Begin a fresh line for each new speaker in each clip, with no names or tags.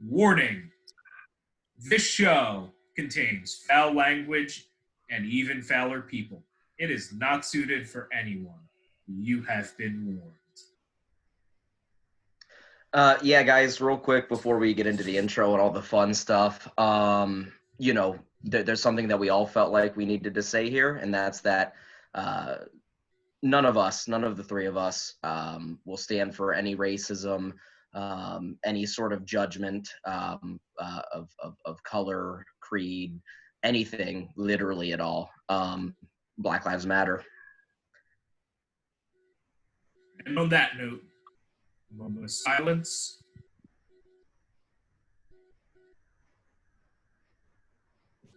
Warning: this show contains foul language and even fouler people. It is not suited for anyone. You have been warned.
Yeah, guys, real quick before we get into the intro and all the fun stuff, there's something that we all felt like we needed to say here, and that's that none of the three of us, will stand for any racism, any sort of judgment of color, creed, anything, literally at all. Black Lives Matter.
And on that note, a moment of silence.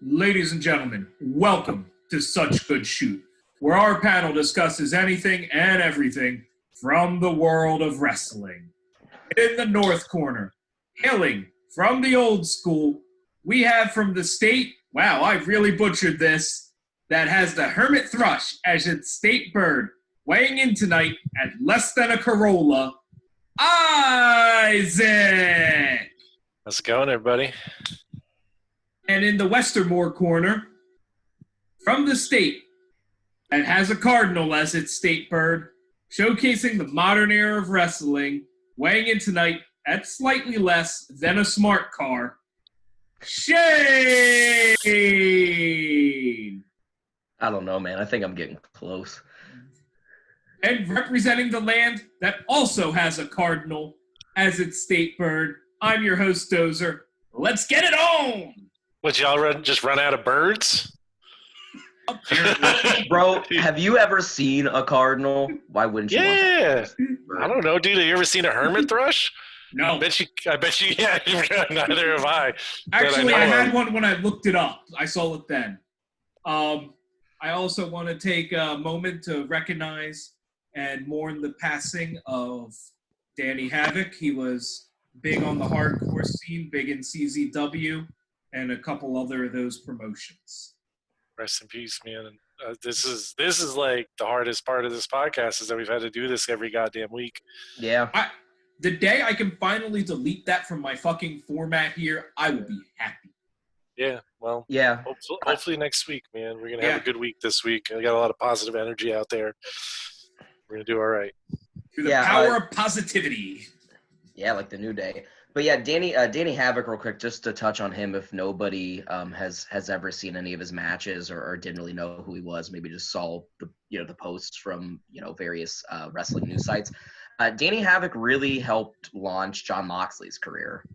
Ladies and gentlemen, welcome to Such Good Shoot, where our panel discusses anything and everything from the world of wrestling. In the north corner, hailing from the old school, we have from the state, wow, I really butchered this, that has the hermit thrush as its state bird, weighing in tonight at less than a Corolla, Isaac!
How's it going, everybody?
And in the westernmore corner, from the state that has a cardinal as its state bird, showcasing the modern era of wrestling, weighing in tonight at slightly less than a smart car, Shane!
I don't know, man. I think I'm getting close.
And representing the land that also has a cardinal as its state bird, I'm your host, Dozer. Let's get it on!
What, y'all just run out of birds?
Bro, have you ever seen a cardinal? Why wouldn't you?
Yeah. I don't know, dude. Have you ever seen a hermit thrush?
No.
I bet you, yeah. Neither have I.
Actually, I had one when I looked it up. I saw it then. I also want to take a moment to recognize and mourn the passing of Danny Havoc. He was big on the hardcore scene, big in CZW, and a couple other of those promotions.
Rest in peace, man. This is like the hardest part of this podcast is that we've had to do this every goddamn week.
Yeah.
The day I can finally delete that from my fucking format here, I will be happy.
Yeah, well,
yeah.
Hopefully next week, man. We're going to have a good week this week. I got a lot of positive energy out there. We're going to do all right.
Through the power of positivity.
Yeah, like the New Day. But yeah, Danny Havoc, real quick, just to touch on him, if nobody has ever seen any of his matches or didn't really know who he was, maybe just saw the posts from various wrestling news sites. Danny Havoc really helped launch Jon Moxley's career.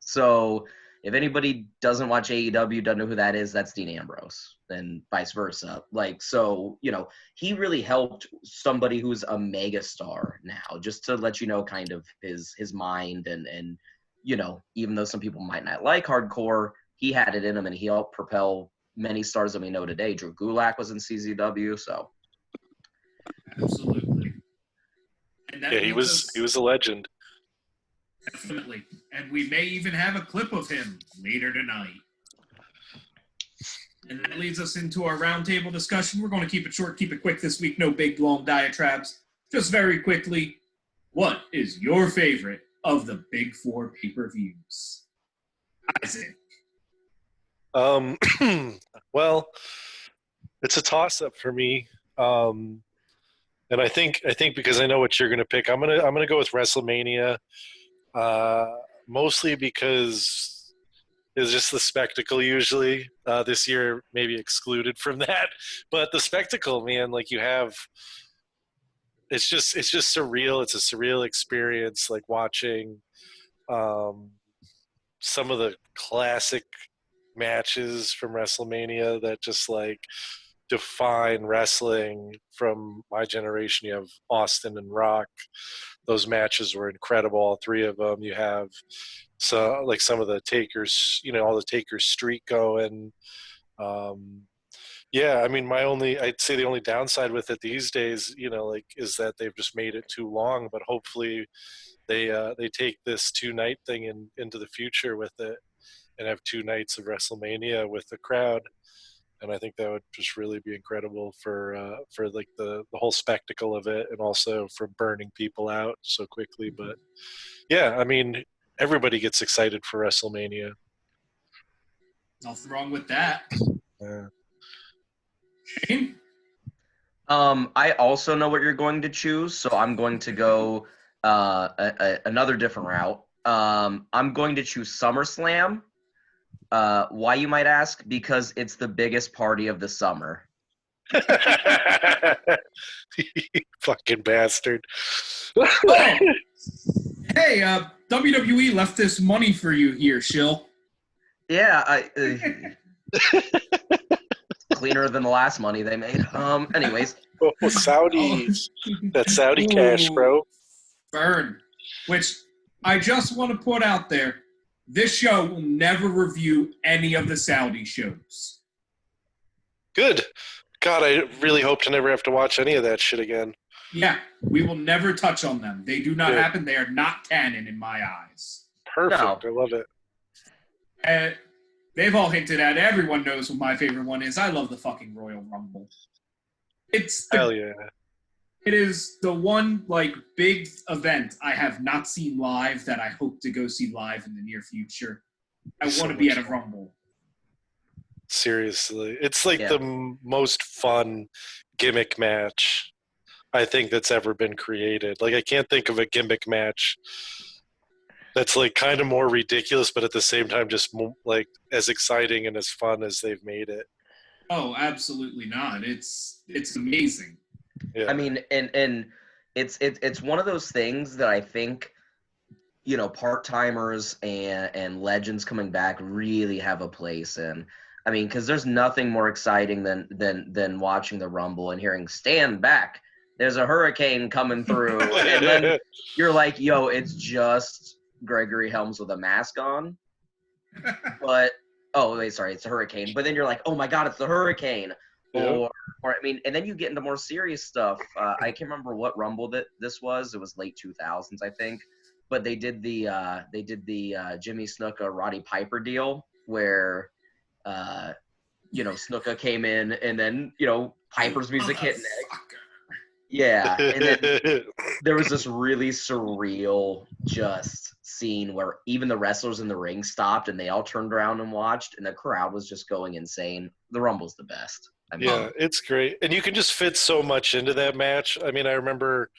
So if anybody doesn't watch AEW, doesn't know who that is, that's Dean Ambrose, and vice versa. He really helped somebody who's a mega star now, just to let you know kind of his mind and even though some people might not like hardcore, he had it in him and he helped propel many stars that we know today. Drew Gulak was in CZW, so.
Absolutely.
Yeah, he was a legend.
Definitely. And we may even have a clip of him later tonight. And that leads us into our roundtable discussion. We're going to keep it short, keep it quick this week. No big, long diatribes. Just very quickly, what is your favorite of the big four pay-per-views? Isaac.
Well, it's a toss-up for me. And I think because I know what you're going to pick, I'm gonna go with WrestleMania. Mostly because it's just the spectacle usually. This year maybe excluded from that, but the spectacle, man, like you have, it's just surreal. It's a surreal experience, like watching some of the classic matches from WrestleMania that just like define wrestling from my generation. You have Austin and Rock. Those matches were incredible, all three of them. You have some of the Takers, all the Takers streak going. Yeah, I mean, I'd say the only downside with it these days, is that they've just made it too long. But hopefully, they take this 2-night thing into the future with it, and have 2 nights of WrestleMania with the crowd. and I think that would just really be incredible for like the whole spectacle of it, and also for burning people out so quickly. But yeah, I mean, everybody gets excited for WrestleMania.
Nothing wrong with that.
Yeah.
Shane?
I also know what you're going to choose, so I'm going to go another different route. I'm going to choose SummerSlam. Why, you might ask? Because it's the biggest party of the summer.
Fucking bastard.
Oh! Hey, WWE left this money for you here, Shill.
Yeah, cleaner than the last money they made. Anyways.
Oh, Saudis. That's Saudi cash, bro.
Burn. Which I just want to put out there, this show will never review any of the Saudi shows.
Good. God, I really hope to never have to watch any of that shit again.
Yeah, we will never touch on them. They do not
Yeah.
happen. They are not canon in my eyes.
Perfect.
No.
I love it.
And they've all hinted at it. Everyone knows what my favorite one is. I love the fucking Royal Rumble.
Hell yeah.
It is the one, like, big event I have not seen live that I hope to go see live in the near future. I
So
want to be
much
at a
fun.
Rumble.
Seriously. It's like
Yeah.
the most fun gimmick match I think that's ever been created. Like, I can't think of a gimmick match that's like kind of more ridiculous, but at the same time just like as exciting and as fun as they've made it.
Oh, absolutely not. It's amazing.
Yeah.
I mean, and it's one of those things that I think, you know, part-timers and legends coming back really have a place in. I mean, because there's nothing more exciting than watching the Rumble and hearing "Stand back, there's a hurricane coming through," and then you're like, "Yo, it's just Gregory Helms with a mask on." But oh wait, sorry, it's a hurricane. But then you're like, "Oh my God, it's the hurricane!"
Yeah.
Or I mean, and then you get into more serious stuff. I can't remember what Rumble that this was. It was late 2000s, I think. But they did the Jimmy Snuka Roddy Piper deal where you know, Snuka came in and then, you know, Piper's music hit next. Yeah. And then there was this really surreal just scene where even the wrestlers in the ring stopped and they all turned around and watched, and the crowd was just going insane. The Rumble's the best. I mean,
Yeah, it's great. And you can just fit so much into that match. I mean, I remember,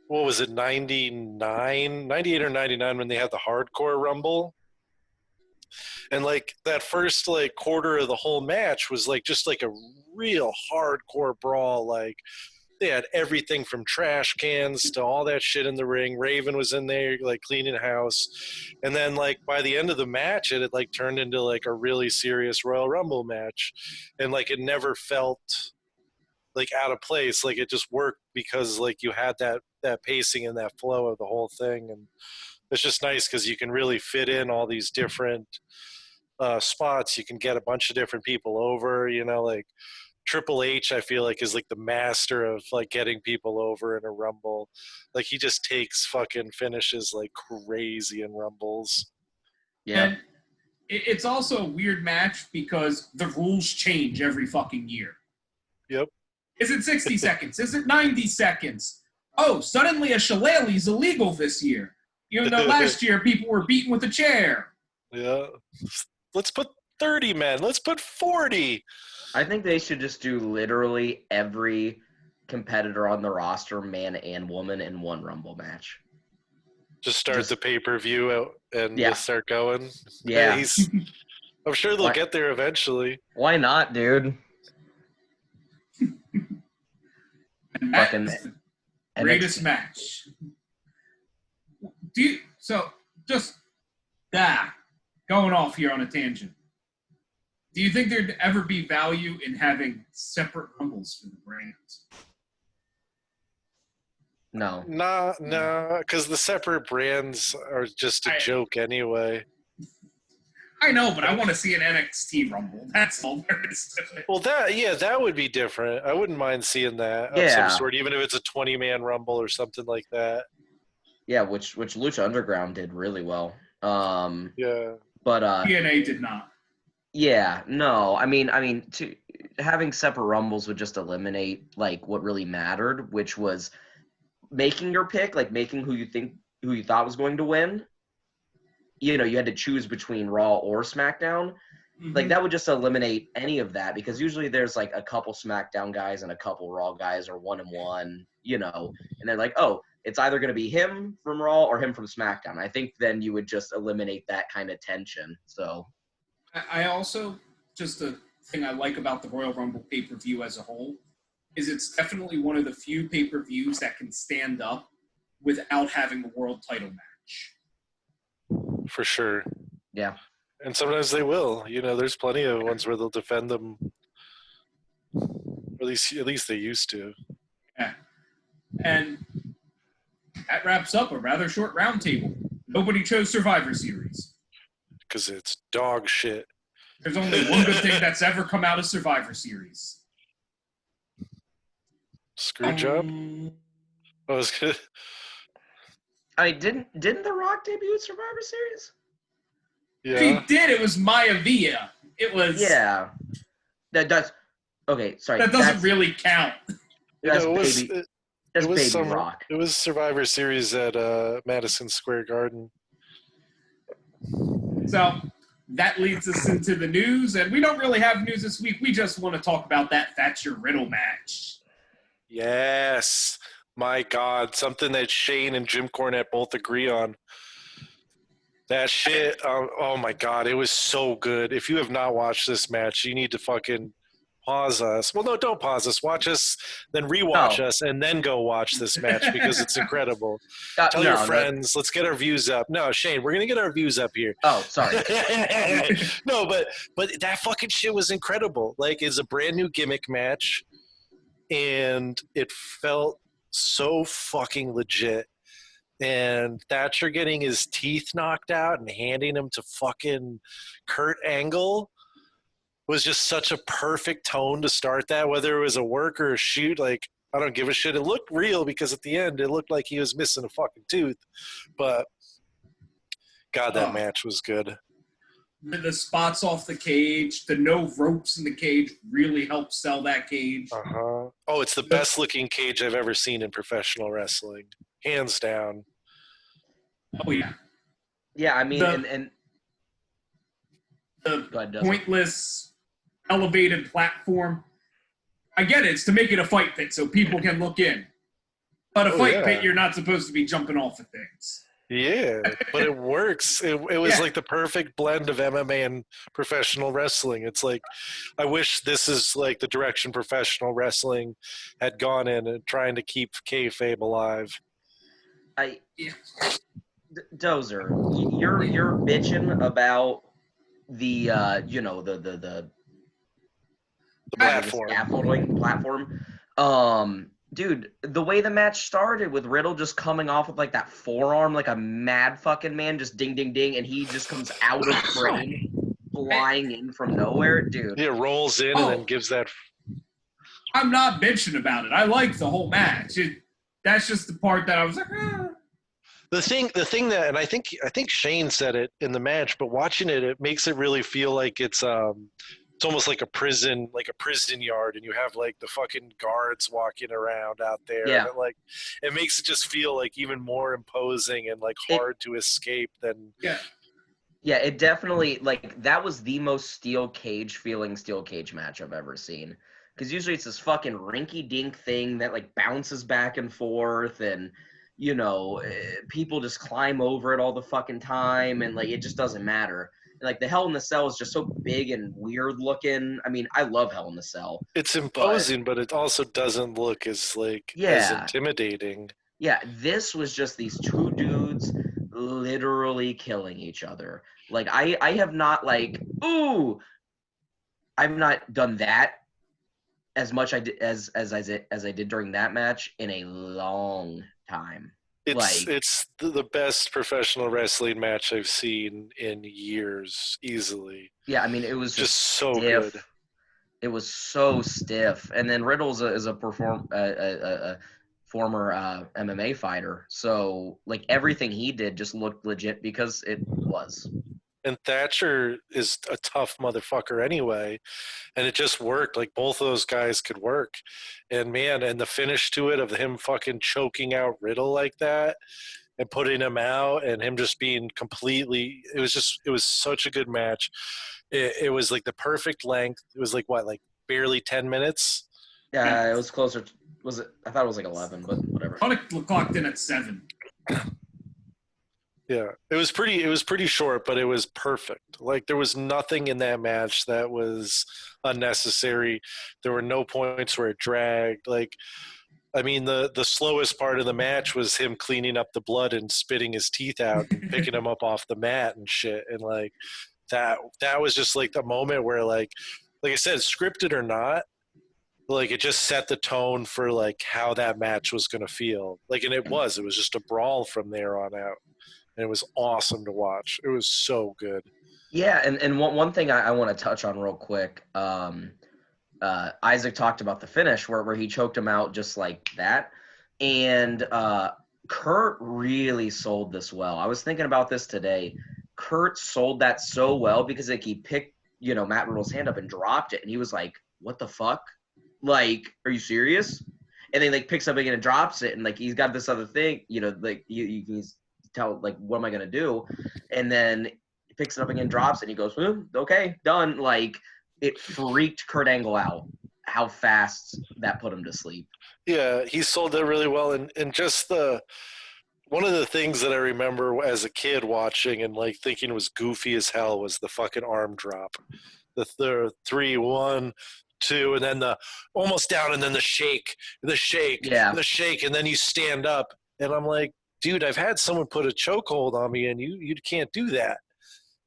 what was it, 98 or 99 when they had the Hardcore Rumble? And like that first like quarter of the whole match was like just like a real hardcore brawl. Like they had everything from trash cans to all that shit in the ring. Raven was in there like cleaning house. And then like by the end of the match, it had like turned into like a really serious Royal Rumble match. And like it never felt like out of place. Like it just worked because like you had that pacing and that flow of the whole thing. And it's just nice because you can really fit in all these different spots. You can get a bunch of different people over, you know, like Triple H, I feel like, is like the master of like getting people over in a Rumble. Like he just takes fucking finishes like crazy in Rumbles.
yeah.
And it's also a weird match because the rules change every fucking year.
Yep.
Is it 60 seconds? Is it 90 seconds? Oh, suddenly a shillelagh's illegal this year. Even though last year people were beaten with a chair.
Yeah. Let's put 30 men. Let's put 40.
I think they should just do literally every competitor on the roster, man and woman, in one Rumble match.
Just start the pay-per-view and just start going.
Yeah.
I'm sure they'll get there eventually.
Why not, dude? Fucking
greatest match. Going off here on a tangent. Do you think there'd ever be value in having separate Rumbles for the brands?
No.
No, because the separate brands are just a joke anyway.
I know, but I want to see an NXT Rumble. That's all there is to it.
Well, that would be different. I wouldn't mind seeing that of some sort, even if it's a 20-man Rumble or something like that.
Yeah, which Lucha Underground did really well.
Yeah.
But
TNA did not.
Yeah, no. I mean, having separate rumbles would just eliminate like what really mattered, which was making your pick, like making who you thought was going to win. You know, you had to choose between Raw or SmackDown. Like that would just eliminate any of that, because usually there's like a couple SmackDown guys and a couple Raw guys, or 1 and 1, you know, and they're like, oh, it's either going to be him from Raw or him from SmackDown. I think then you would just eliminate that kind of tension. So
I also, just the thing I like about the Royal Rumble pay-per-view as a whole is it's definitely one of the few pay-per-views that can stand up without having a world title match.
For sure.
yeah.
And sometimes they will. You know, there's plenty of ones where they'll defend them. At least they used to.
Yeah. And that wraps up a rather short roundtable. Nobody chose Survivor Series.
Because it's dog shit.
There's only one good thing that's ever come out of Survivor Series.
Screw job? I was good.
I mean, didn't The Rock debut at Survivor Series?
Yeah.
If he did, it was Maya Villa. It was...
Yeah. That's okay, sorry.
That doesn't really count.
That's
No,
Baby Rock.
It was Survivor Series at Madison Square Garden.
So that leads us into the news, and we don't really have news this week. We just want to talk about that Thatcher Riddle match.
Yes. My God. Something that Shane and Jim Cornette both agree on. That shit, oh my God, it was so good. If you have not watched this match, you need to fucking pause us. Well, no, don't pause us. Watch us, then rewatch us, and then go watch this match because it's incredible. Tell your friends. Let's get our views up. No, Shane, we're going to get our views up here.
Oh, sorry.
No, but that fucking shit was incredible. Like, it's a brand new gimmick match, and it felt so fucking legit. And Thatcher getting his teeth knocked out and handing him to fucking Kurt Angle was just such a perfect tone to start that, whether it was a work or a shoot. Like, I don't give a shit. It looked real because at the end it looked like he was missing a fucking tooth. But God, that match was good.
The spots off the cage, the no ropes in the cage really helped sell that cage.
Uh-huh. Oh, it's the best looking cage I've ever seen in professional wrestling. Hands down.
Oh, yeah.
Yeah, I mean, and
the pointless elevated platform. I get it. It's to make it a fight pit so people can look in. But a fight pit, you're not supposed to be jumping off of things.
Yeah, but it works. It was like the perfect blend of MMA and professional wrestling. It's like, I wish this is like the direction professional wrestling had gone in and trying to keep kayfabe alive.
Dozer, you're bitching about the the
platform.
The scaffolding platform. Dude, the way the match started with Riddle just coming off with like that forearm like a mad fucking man, just ding ding ding, and he just comes out of frame, flying in from nowhere, dude.
Yeah, rolls in and then gives that.
I'm not bitching about it. I like the whole match. That's just the part that I was like,
The thing that, and I think Shane said it in the match, but watching it, it makes it really feel like it's almost like a prison yard, and you have like the fucking guards walking around out there.
Yeah.
And it makes it just feel like even more imposing and like hard to escape than.
yeah.
Yeah, it definitely, like, that was the most steel cage match I've ever seen. Because usually it's this fucking rinky-dink thing that, like, bounces back and forth, and, you know, people just climb over it all the fucking time, and, like, it just doesn't matter. And, like, the Hell in the Cell is just so big and weird-looking. I mean, I love Hell in the Cell.
It's imposing, but it also doesn't look as, as intimidating.
Yeah, this was just these two dudes literally killing each other. Like, I have not, like, I've not done that as much as I did during that match in a long time.
It's the best professional wrestling match I've seen in years, easily.
Yeah, I mean, it was
just so
stiff.
good.
It was so stiff. And then Riddle's is a former MMA fighter, so like everything he did just looked legit because it was.
And Thatcher is a tough motherfucker anyway, and it just worked. Like both of those guys could work, and man, and the finish to it of him fucking choking out Riddle like that and putting him out, and him just being completely. It was such a good match. It was like the perfect length. It was like what, like barely 10 minutes.
Yeah, it was closer. Was it? I thought it was like 11, but whatever.
I thought it clocked in at 7.
Yeah, it was pretty short, but it was perfect. Like there was nothing in that match that was unnecessary. There were no points where it dragged. Like, I mean, the slowest part of the match was him cleaning up the blood and spitting his teeth out and picking him up off the mat and shit. And like that was just like the moment where like I said, scripted or not, like it just set the tone for like how that match was going to feel. Like, and it was just a brawl from there on out. And it was awesome to watch. It was so good.
Yeah, and one thing I want to touch on real quick. Isaac talked about the finish where he choked him out just like that. And Kurt really sold this well. I was thinking about this today. Kurt sold that so well because like he picked, Matt Riddle's hand up and dropped it. And he was like, what the fuck? Like, are you serious? And then like picks up again and drops it. And like he's got this other thing, like you can tell like what am I gonna do, and then he picks it up again, drops it, and he goes, okay, done. Like it freaked Kurt Angle out how fast that put him to sleep.
Yeah, he sold it really well, and just one of the things that I remember as a kid watching and like thinking was goofy as hell was the fucking arm drop, the 3, 1, 2, and then the almost down, and then the shake,
Yeah.
the shake, and then you stand up, and I'm like, dude, I've had someone put a chokehold on me, and you can't do that.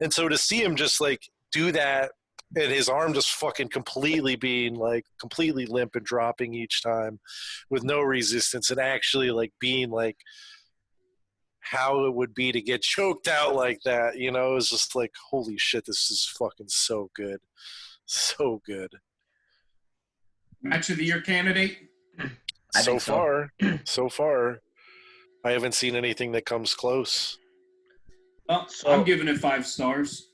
And so to see him just like do that, and his arm just fucking completely being like completely limp and dropping each time with no resistance, and actually like being like how it would be to get choked out like that, it was just like, holy shit, this is fucking so good. So good.
Match of the year candidate?
So far. I haven't seen anything that comes close.
Well, I'm giving it 5 stars.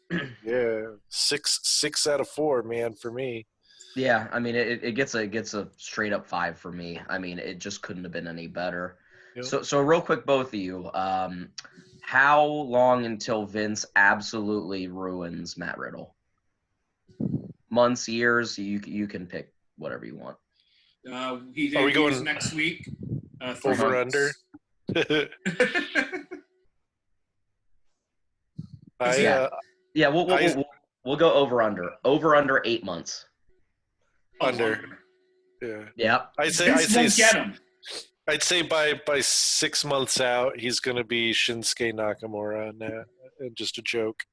Yeah, 6 out of 4, man, for me.
Yeah, I mean it gets a straight up 5 for me. I mean it just couldn't have been any better. Yep. So real quick, both of you, how long until Vince absolutely ruins Matt Riddle? Months, years? You can pick whatever you want.
He debuts next week.
Over under.
We'll go over under. Over under 8 months.
Under. Yeah.
Yeah.
I'd
say by 6 months out, he's going to be Shinsuke Nakamura and just a joke.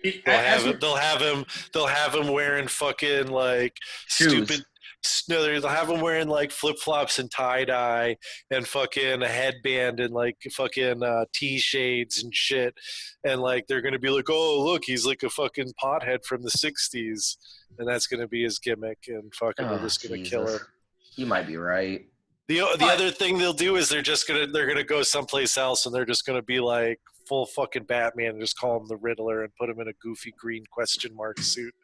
They'll have him wearing fucking like
shoes.
Stupid. No, they'll have him wearing like flip flops and tie dye and fucking a headband and like fucking T-shades and shit, and like they're gonna be like, oh look, he's like a fucking pothead from the '60s, and that's gonna be his gimmick, and fucking they're just gonna kill him.
You might be right.
The other thing they'll do is they're gonna go someplace else, and they're just gonna be like full fucking Batman and just call him the Riddler and put him in a goofy green question mark suit.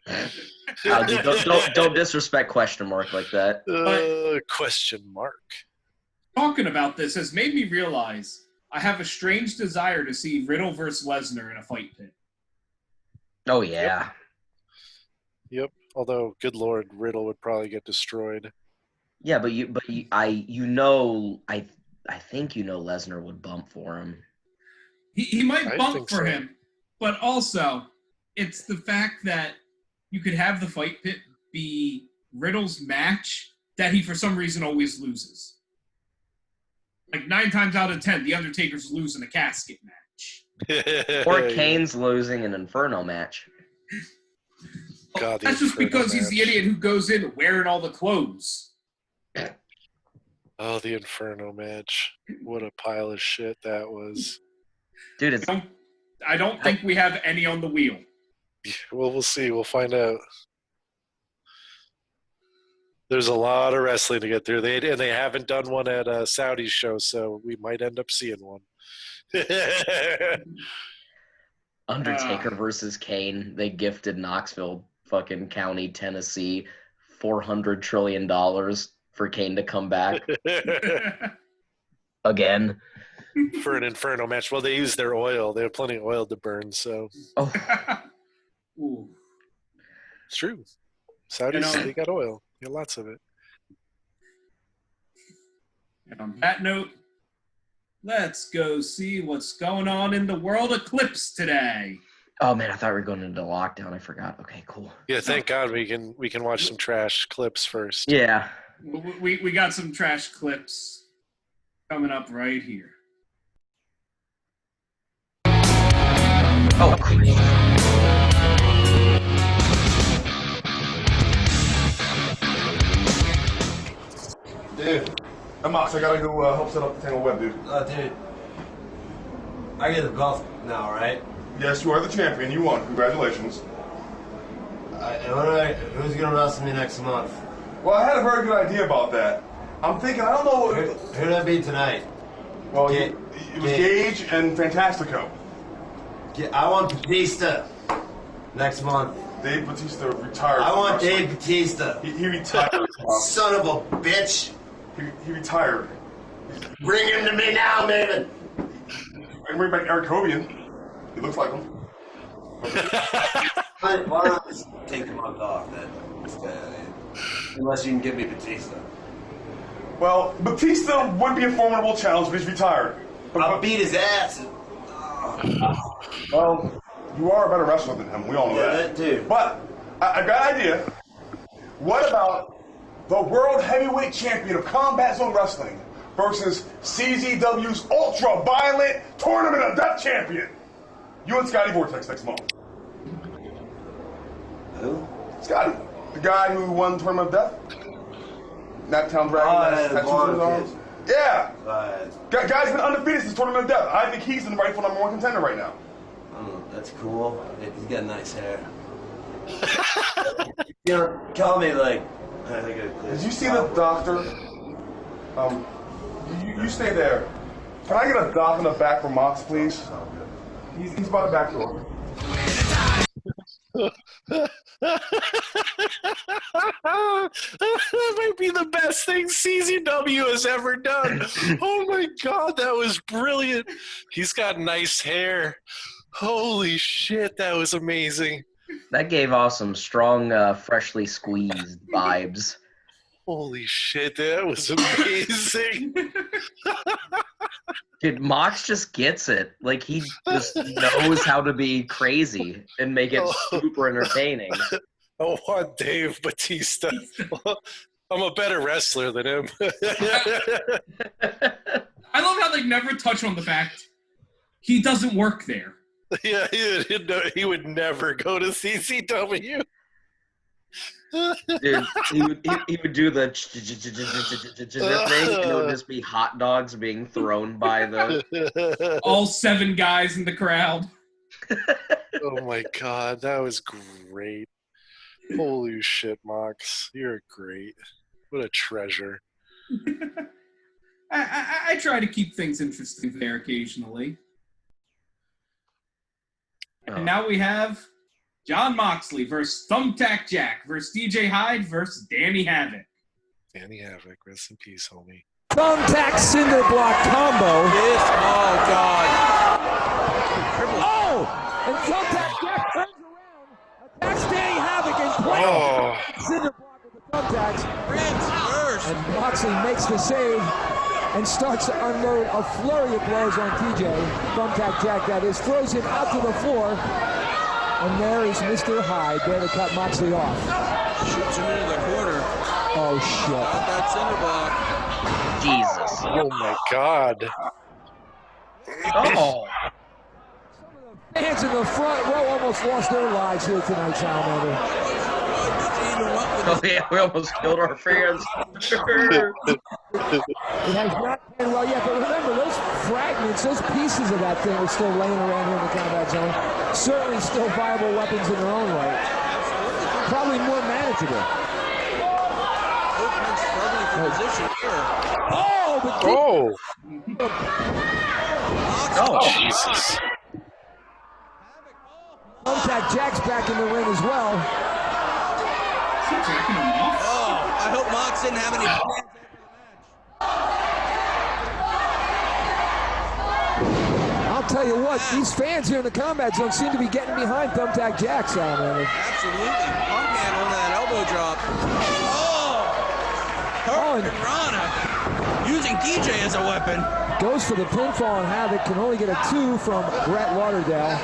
Don't disrespect question mark like that.
Question mark.
Talking about this has made me realize I have a strange desire to see Riddle versus Lesnar in a fight pit.
Oh yeah.
Yep. Although, good Lord, Riddle would probably get destroyed.
Yeah, I think Lesnar would bump for him.
He might bump for him, but also it's the fact that you could have the fight pit be Riddle's match that he for some reason always loses. Like 9 times out of 10, the Undertaker's losing a casket match.
Or Kane's losing an Inferno match.
God,
that's just because he's the idiot who goes in wearing all the clothes.
Oh, the Inferno match. What a pile of shit that was.
Dude,
I don't think we have any on the wheel.
Well, we'll see. We'll find out. There's a lot of wrestling to get through. They haven't done one at a Saudi show, so we might end up seeing one.
Undertaker versus Kane. They gifted Knoxville, fucking County, Tennessee, $400 trillion for Kane to come back again.
For an Inferno match. Well, they used their oil. They have plenty of oil to burn, so.
Oh,
Ooh.
It's true. Saudis, they got oil. They got lots of it.
And on that note, let's go see what's going on in the world of clips today.
oh man, I thought we were going into lockdown. I forgot. Okay, cool.
Yeah, thank God we can watch some trash clips first.
Yeah.
We got some trash clips coming up right here.
Oh, Christ.
Dude. Hey, Mox, I gotta go help set up the Tangle Web, dude.
Dude. I get the belt now, right?
Yes, you are the champion. You won. Congratulations.
Who's gonna wrestle me next month?
Well, I had a very good idea about that. I'm thinking, I don't know...
Who'd that be tonight?
Well, it was Gage and Fantastico.
I want Batista next month.
Dave Batista retired.
I want Dave Batista.
He retired.
Son of a bitch.
He retired.
Bring him to me now, Maven.
I can bring back Eric Hovian. He looks like him.
Why don't I just take the month off then? Unless you can give me Batista.
Well, Batista would be a formidable challenge, but he's retired.
I'll beat his ass.
Well, you are a better wrestler than him. We all know that.
Dude.
But I've got an idea. What about the World Heavyweight Champion of Combat Zone Wrestling versus CZW's Ultra Violent Tournament of Death Champion? You and Scotty Vortex next month.
Who?
Scotty, the guy who won Tournament of Death. Naptown Dragon has tattoos on his arms. Yeah. Guy's been undefeated since Tournament of Death. I think he's the rightful #1 contender right now.
That's cool. He's got nice hair. Call me like.
Did you see the doctor? You stay there. Can I get a doc in the back for Mox, please? He's by the back door.
That might be the best thing CZW has ever done. Oh my God, that was brilliant. He's got nice hair. Holy shit, that was amazing.
That gave off some strong, freshly squeezed vibes.
Holy shit, that was amazing.
Dude, Mox just gets it. Like, he just knows how to be crazy and make it super entertaining.
I want Dave Batista. I'm a better wrestler than him.
I love how they never touch on the fact he doesn't work there.
Yeah, he would never go to CCW.
Dude, he would do the thing, and it would just be hot dogs being thrown by the...
All 7 guys in the crowd.
Oh my God, that was great. Holy shit, Mox. You're great. What a treasure.
I try to keep things interesting there occasionally. And now we have John Moxley versus Thumbtack Jack versus DJ Hyde versus Danny Havoc.
Danny Havoc, rest in peace, homie.
Thumbtack cinder block combo.
Yes. Oh, God.
Oh! And Thumbtack Jack turns around, attacks Danny Havoc, and plants cinder block with the thumbtacks. And Moxley makes the save and starts to unload a flurry of blows on TJ. Thumbtack Jack, that is, throws him out to the floor. And there is Mr. Hyde there to cut Moxley off.
Shoots him into the corner.
Oh, shit.
That cinder block.
Jesus.
Oh my God.
Oh.
Fans in the front row almost lost their lives here tonight, Salamander.
Oh yeah, we almost killed our fans.
It has not been well yet, but remember, those fragments, those pieces of that thing are still laying around here in the combat zone. Certainly still viable weapons in their own right. Probably more manageable.
Position here.
Oh, but
Oh, Jesus.
Thumbtack Jack's back in the ring as well.
Is he jacking him off?
Oh, I hope Mox didn't have any plans after the match.
I'll tell you what, these fans here in the combat zone seem to be getting behind Thumbtack Jack, man.
Absolutely. Punk man on that elbow drop. Oh! Hurt and Rana using DJ as a weapon.
Goes for the pinfall and Havoc, can only get a 2 from Brett Lauderdale.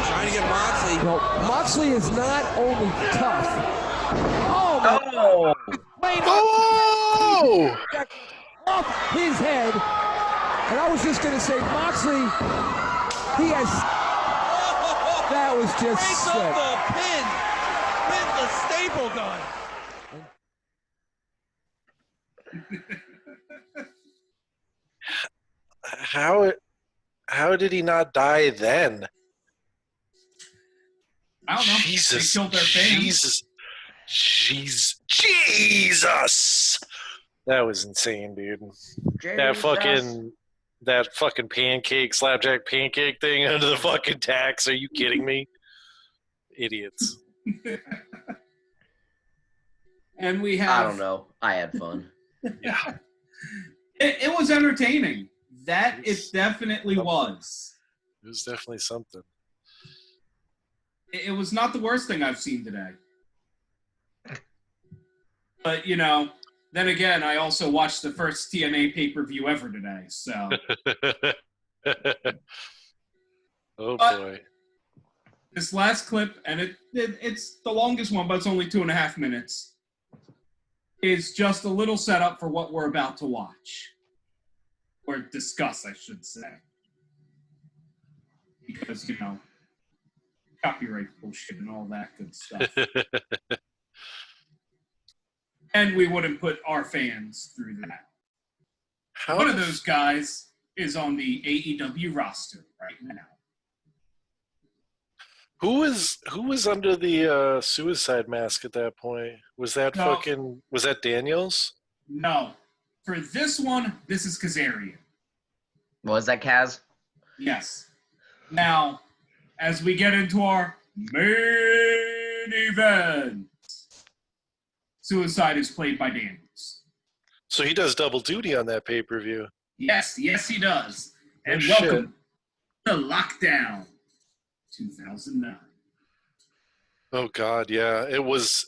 Trying to get Moxley.
No, Moxley is not only tough. Oh,
Oh!
Wayne
Oh!
off his head. And I was just going to say, Moxley, he has... That was just
Breaks
sick.
up the pin with the staple gun.
How did he not die then?
I don't know.
Jesus,
They killed their fans.
Jesus! That was insane, dude. That fucking pancake, slapjack pancake thing under the fucking tax. Are you kidding me? Idiots.
And we have...
I don't know. I had fun.
Yeah.
It was entertaining. That it definitely was.
It was definitely something.
It was not the worst thing I've seen today. But, you know, then again, I also watched the first TNA pay-per-view ever today, so.
Oh,
But-
boy.
This last clip, and it's the longest one, but it's only 2.5 minutes, is just a little setup for what we're about to watch. Or discuss, I should say. Because, you know, copyright bullshit and all that good stuff. And we wouldn't put our fans through that. One of those guys is on the AEW roster right now.
Who was under the suicide mask at that point? Was that was that Daniels?
No. For this one, this is Kazarian.
Was that Kaz?
Yes. Now, as we get into our main event, Suicide is played by Daniels.
So he does double duty on that pay-per-view.
Yes, he does. And
Oh,
welcome to Lockdown 2009.
Oh God, yeah. It was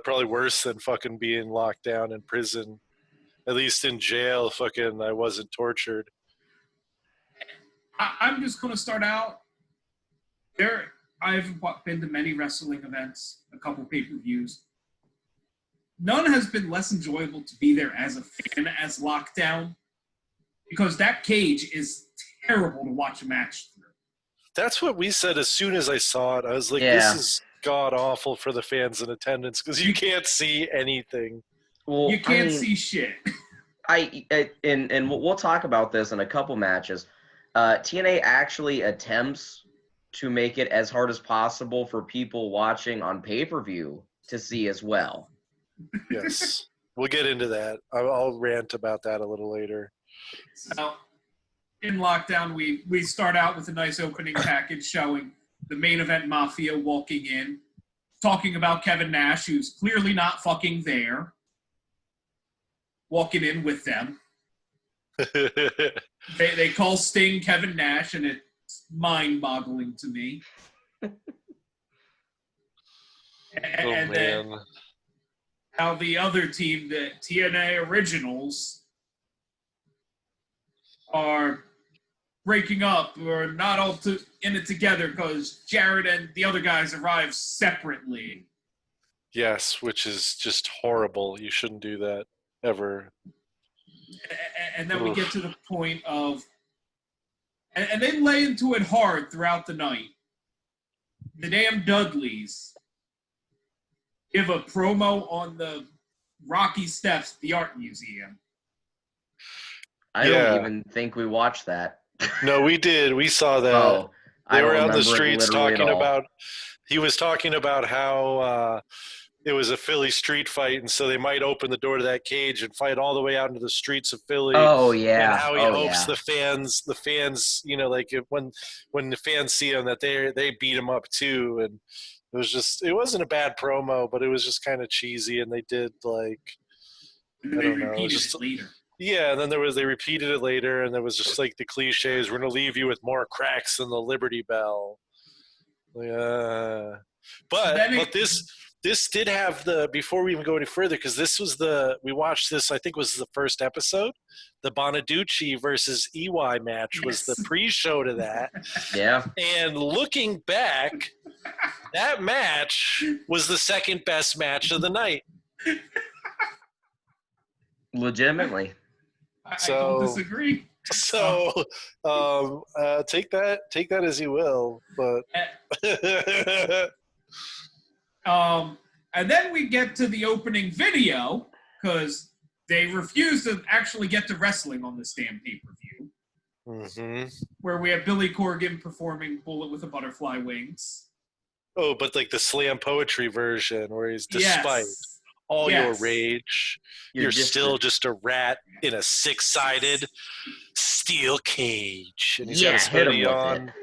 probably worse than fucking being locked down in prison. At least in jail, fucking I wasn't tortured.
I'm just going to start out. I've been to many wrestling events, a couple pay-per-views. None has been less enjoyable to be there as a fan as Lockdown, because that cage is terrible to watch a match through.
That's what we said as soon as I saw it. I was like,
Yeah.
This is god awful for the fans in attendance because you can't see anything.
Well,
You can't
I mean,
see shit.
and we'll talk about this in a couple matches. TNA actually attempts to make it as hard as possible for people watching on pay-per-view to see as well.
Yes. We'll get into that. I'll rant about that a little later.
So, in Lockdown, we start out with a nice opening package showing the main event Mafia walking in, talking about Kevin Nash, who's clearly not fucking there, walking in with them. They call Sting Kevin Nash, and it's mind-boggling to me. And
man.
then how the other team, the TNA Originals, are breaking up or not all in it together because Jarrett and the other guys arrived separately.
Yes, which is just horrible. You shouldn't do that ever.
And then we get to the point of, and they lay into it hard throughout the night. The damn Dudleys give a promo on the Rocky Steps, the art museum.
I don't even think we watched that.
No, we did. We saw that.
Oh,
They
I don't
were out in the
remember it
streets
literally
talking
at all.
about. He was talking about how it was a Philly street fight, and so they might open the door to that cage and fight all the way out into the streets of Philly.
Oh yeah.
And how he hopes
yeah.
the fans, you know, like when the fans see him that they beat him up too. And it wasn't a bad promo, but it was just kind of cheesy. And they did like,
And they repeated it later.
Yeah, and then they repeated it later, and there was just like the cliches. We're gonna leave you with more cracks than the Liberty Bell. But this did have before we even go any further, because we watched this, I think was the first episode, the Bonaducci versus EY match was the pre-show to that.
Yeah.
And looking back, that match was the second best match of the night.
Legitimately.
I don't disagree.
So take that as you will, but
and then we get to the opening video because they refuse to actually get to wrestling on this damn pay-per-view.
Mm-hmm.
Where we have Billy Corgan performing Bullet with the Butterfly Wings.
Oh, but like the slam poetry version where he's despite all your rage, you're still just a rat in a six-sided steel cage. And he's got his hoodie on.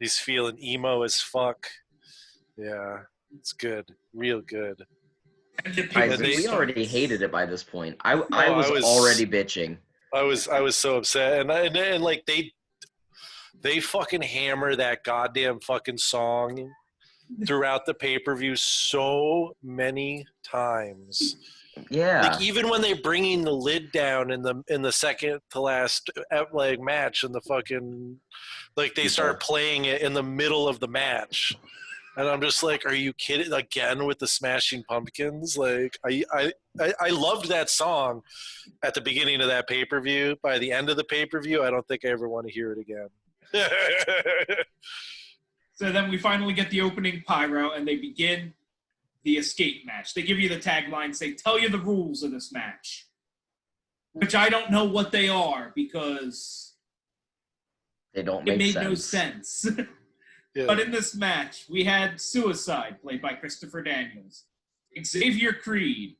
He's feeling emo as fuck. Yeah, it's good. Real good.
We already hated it by this point. I was already bitching.
I was so upset. And like they fucking hammer that goddamn fucking song throughout the pay-per-view so many times.
Yeah.
Like even when they're bringing the lid down in the second to last like match, and the fucking like they start playing it in the middle of the match, and I'm just like, are you kidding? Again with the Smashing Pumpkins? Like I loved that song at the beginning of that pay-per-view. By the end of the pay-per-view, I don't think I ever want to hear it again.
So then we finally get the opening pyro, and they begin the escape match. They give you the tagline, say, tell you the rules of this match. Which I don't know what they are, because
they don't make sense.
It made no sense.
Yeah.
But in this match, we had Suicide, played by Christopher Daniels, Xavier Creed,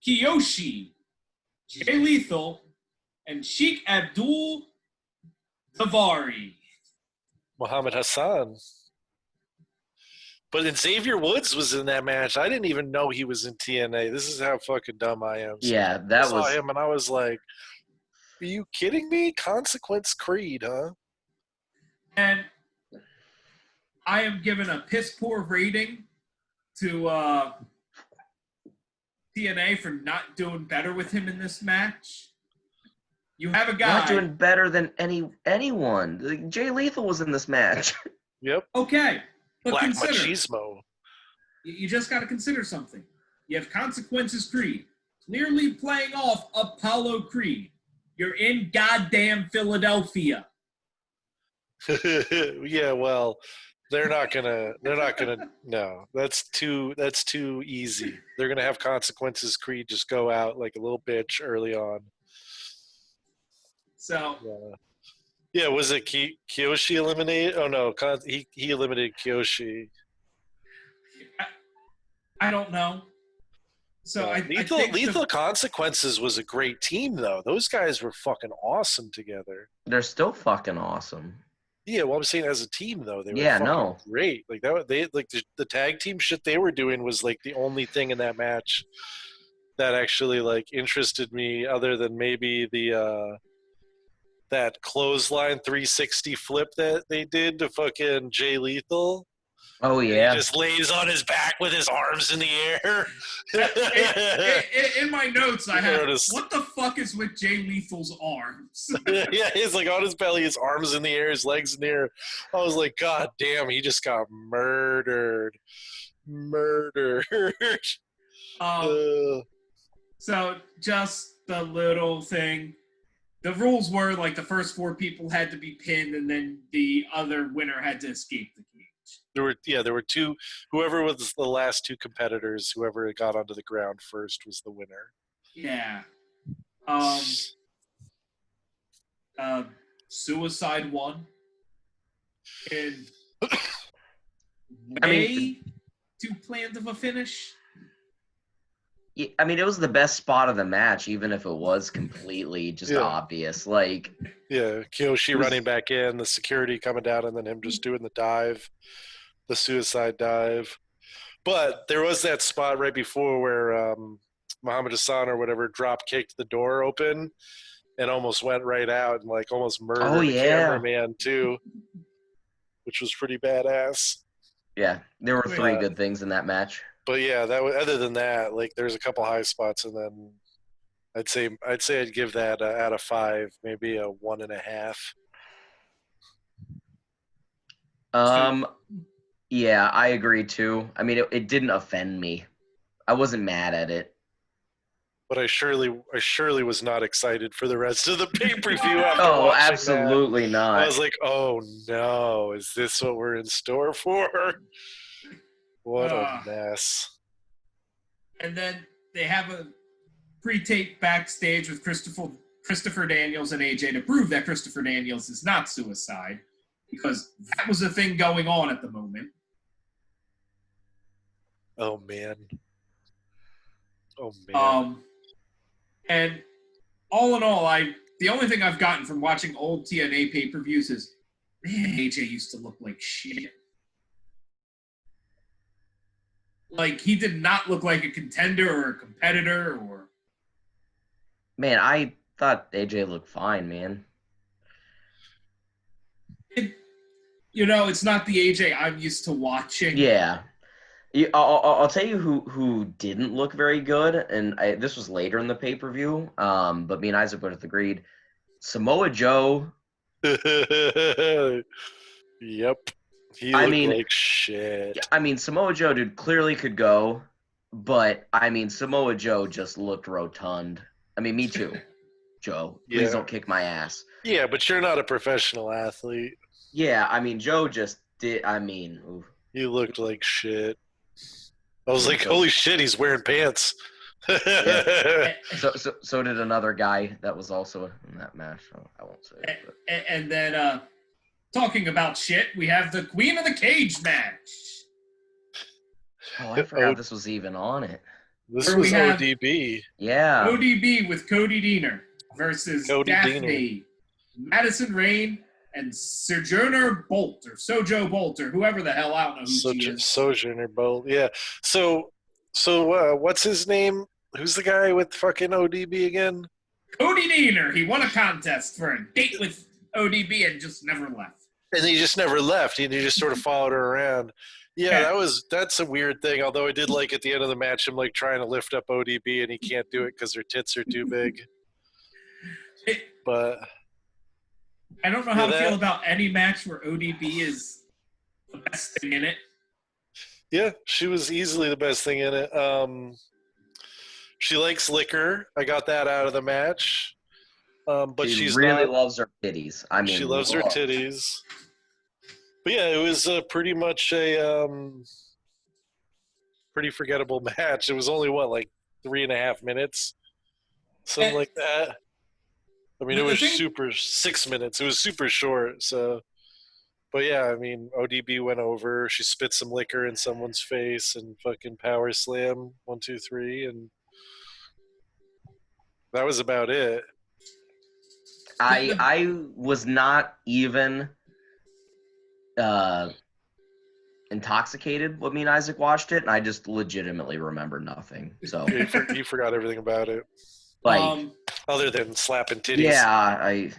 Kiyoshi, Jay Lethal, and Sheikh Abdul Davari.
Muhammad Hassan. But Xavier Woods was in that match. I didn't even know he was in TNA. This is how fucking dumb I am. So
yeah,
I saw him and I was like, are you kidding me? Consequence Creed, huh?
And I am giving a piss poor rating to TNA for not doing better with him in this match. You have a guy
not doing better than anyone. Jay Lethal was in this match.
Yep.
Okay. But
Black
consider,
machismo.
You just got to consider something. You have Consequences Creed, clearly playing off Apollo Creed. You're in goddamn Philadelphia.
Yeah, well, they're not gonna. No, that's too easy. They're gonna have Consequences Creed just go out like a little bitch early on.
So.
Yeah, was it Kiyoshi eliminated? Oh no, he eliminated Kiyoshi.
I don't know. So
Lethal Consequences was a great team though. Those guys were fucking awesome together.
They're still fucking awesome.
Yeah, well, I'm saying as a team though, they were fucking great. Like that, they like the tag team shit they were doing was like the only thing in that match that actually like interested me, other than maybe the. That clothesline 360 flip that they did to fucking Jay Lethal.
Oh, yeah.
He just lays on his back with his arms in the air.
In my notes, I have, what the fuck is with Jay Lethal's arms?
Yeah, he's like on his belly, his arms in the air, his legs in the air. I was like, God damn, he just got murdered.
So, just the little thing. The rules were like the first 4 people had to be pinned, and then the other winner had to escape the cage.
There were 2. Whoever was the last 2 competitors, whoever got onto the ground first was the winner.
Yeah. Suicide won. And way too planned of a finish.
Yeah, I mean, it was the best spot of the match, even if it was completely just obvious. Like,
Yeah, Kiyoshi
It was-
running back in, the security coming down, and then him just doing the dive, the suicide dive. But there was that spot right before where Muhammad Hassan or whatever drop kicked the door open and almost went right out and like almost murdered the cameraman too, which was pretty badass.
Yeah, there were 3
Uh,
good things in that match.
But yeah, that was, other than that, like there's a couple high spots, and then I'd give that out of 5, maybe a 1.5.
Yeah, I agree too. I mean, it didn't offend me. I wasn't mad at it.
But I surely was not excited for the rest of the pay-per-view after
Oh,
watching
absolutely
that.
not.
I was like, oh no, is this what we're in store for? What a mess.
And then they have a pre-tape backstage with Christopher Daniels and AJ to prove that Christopher Daniels is not suicide, because that was a thing going on at the moment.
Oh man.
And all in all, the only thing I've gotten from watching old TNA pay-per-views is, man, AJ used to look like shit. Like, he did not look like a contender or a competitor or...
Man, I thought AJ looked fine, man.
It's not the AJ I'm used to watching.
Yeah. I'll tell you who didn't look very good, and this was later in the pay-per-view, but me and Isaac both agreed. Samoa Joe.
Yep. He looked like shit.
I mean, Samoa Joe, dude, clearly could go, but, I mean, Samoa Joe just looked rotund. I mean, me too, Joe. Please don't kick my ass.
Yeah, but you're not a professional athlete.
Yeah, I mean, Joe just did, oof.
He looked like shit. I was like, holy shit, he's wearing pants.
Yeah. So did another guy that was also in that match. So I won't say it.
And then, talking about shit, we have the Queen of the Cage match.
Oh, I forgot this was even on it.
This was ODB.
Yeah.
ODB with Cody Deaner versus Daphne, Madison Rayne, and Sojourner Bolt, or Sojo Bolt, or whoever the hell, I don't know who she is.
Sojourner Bolt, yeah. So what's his name? Who's the guy with fucking ODB again?
Cody Deaner. He won a contest for a date with ODB and just never left.
And he just never left. He just sort of followed her around. Yeah, that's a weird thing. Although I did like at the end of the match him like trying to lift up ODB and he can't do it because her tits are too big. But
I don't know how to feel about any match where ODB is the best thing in it.
Yeah, she was easily the best thing in it. She likes liquor. I got that out of the match. But
she
she's
really loves her titties. I mean,
she loves her titties. But yeah, it was pretty much a pretty forgettable match. It was only like 3.5 minutes, something like that. I mean, it was 6 minutes. It was super short. So, but yeah, I mean, ODB went over. She spit some liquor in someone's face and fucking power slam 1, 2, 3, and that was about it.
I was not even intoxicated when me and Isaac watched it, and I just legitimately remember nothing. So
you forgot everything about it,
like
other than slapping titties.
Yeah,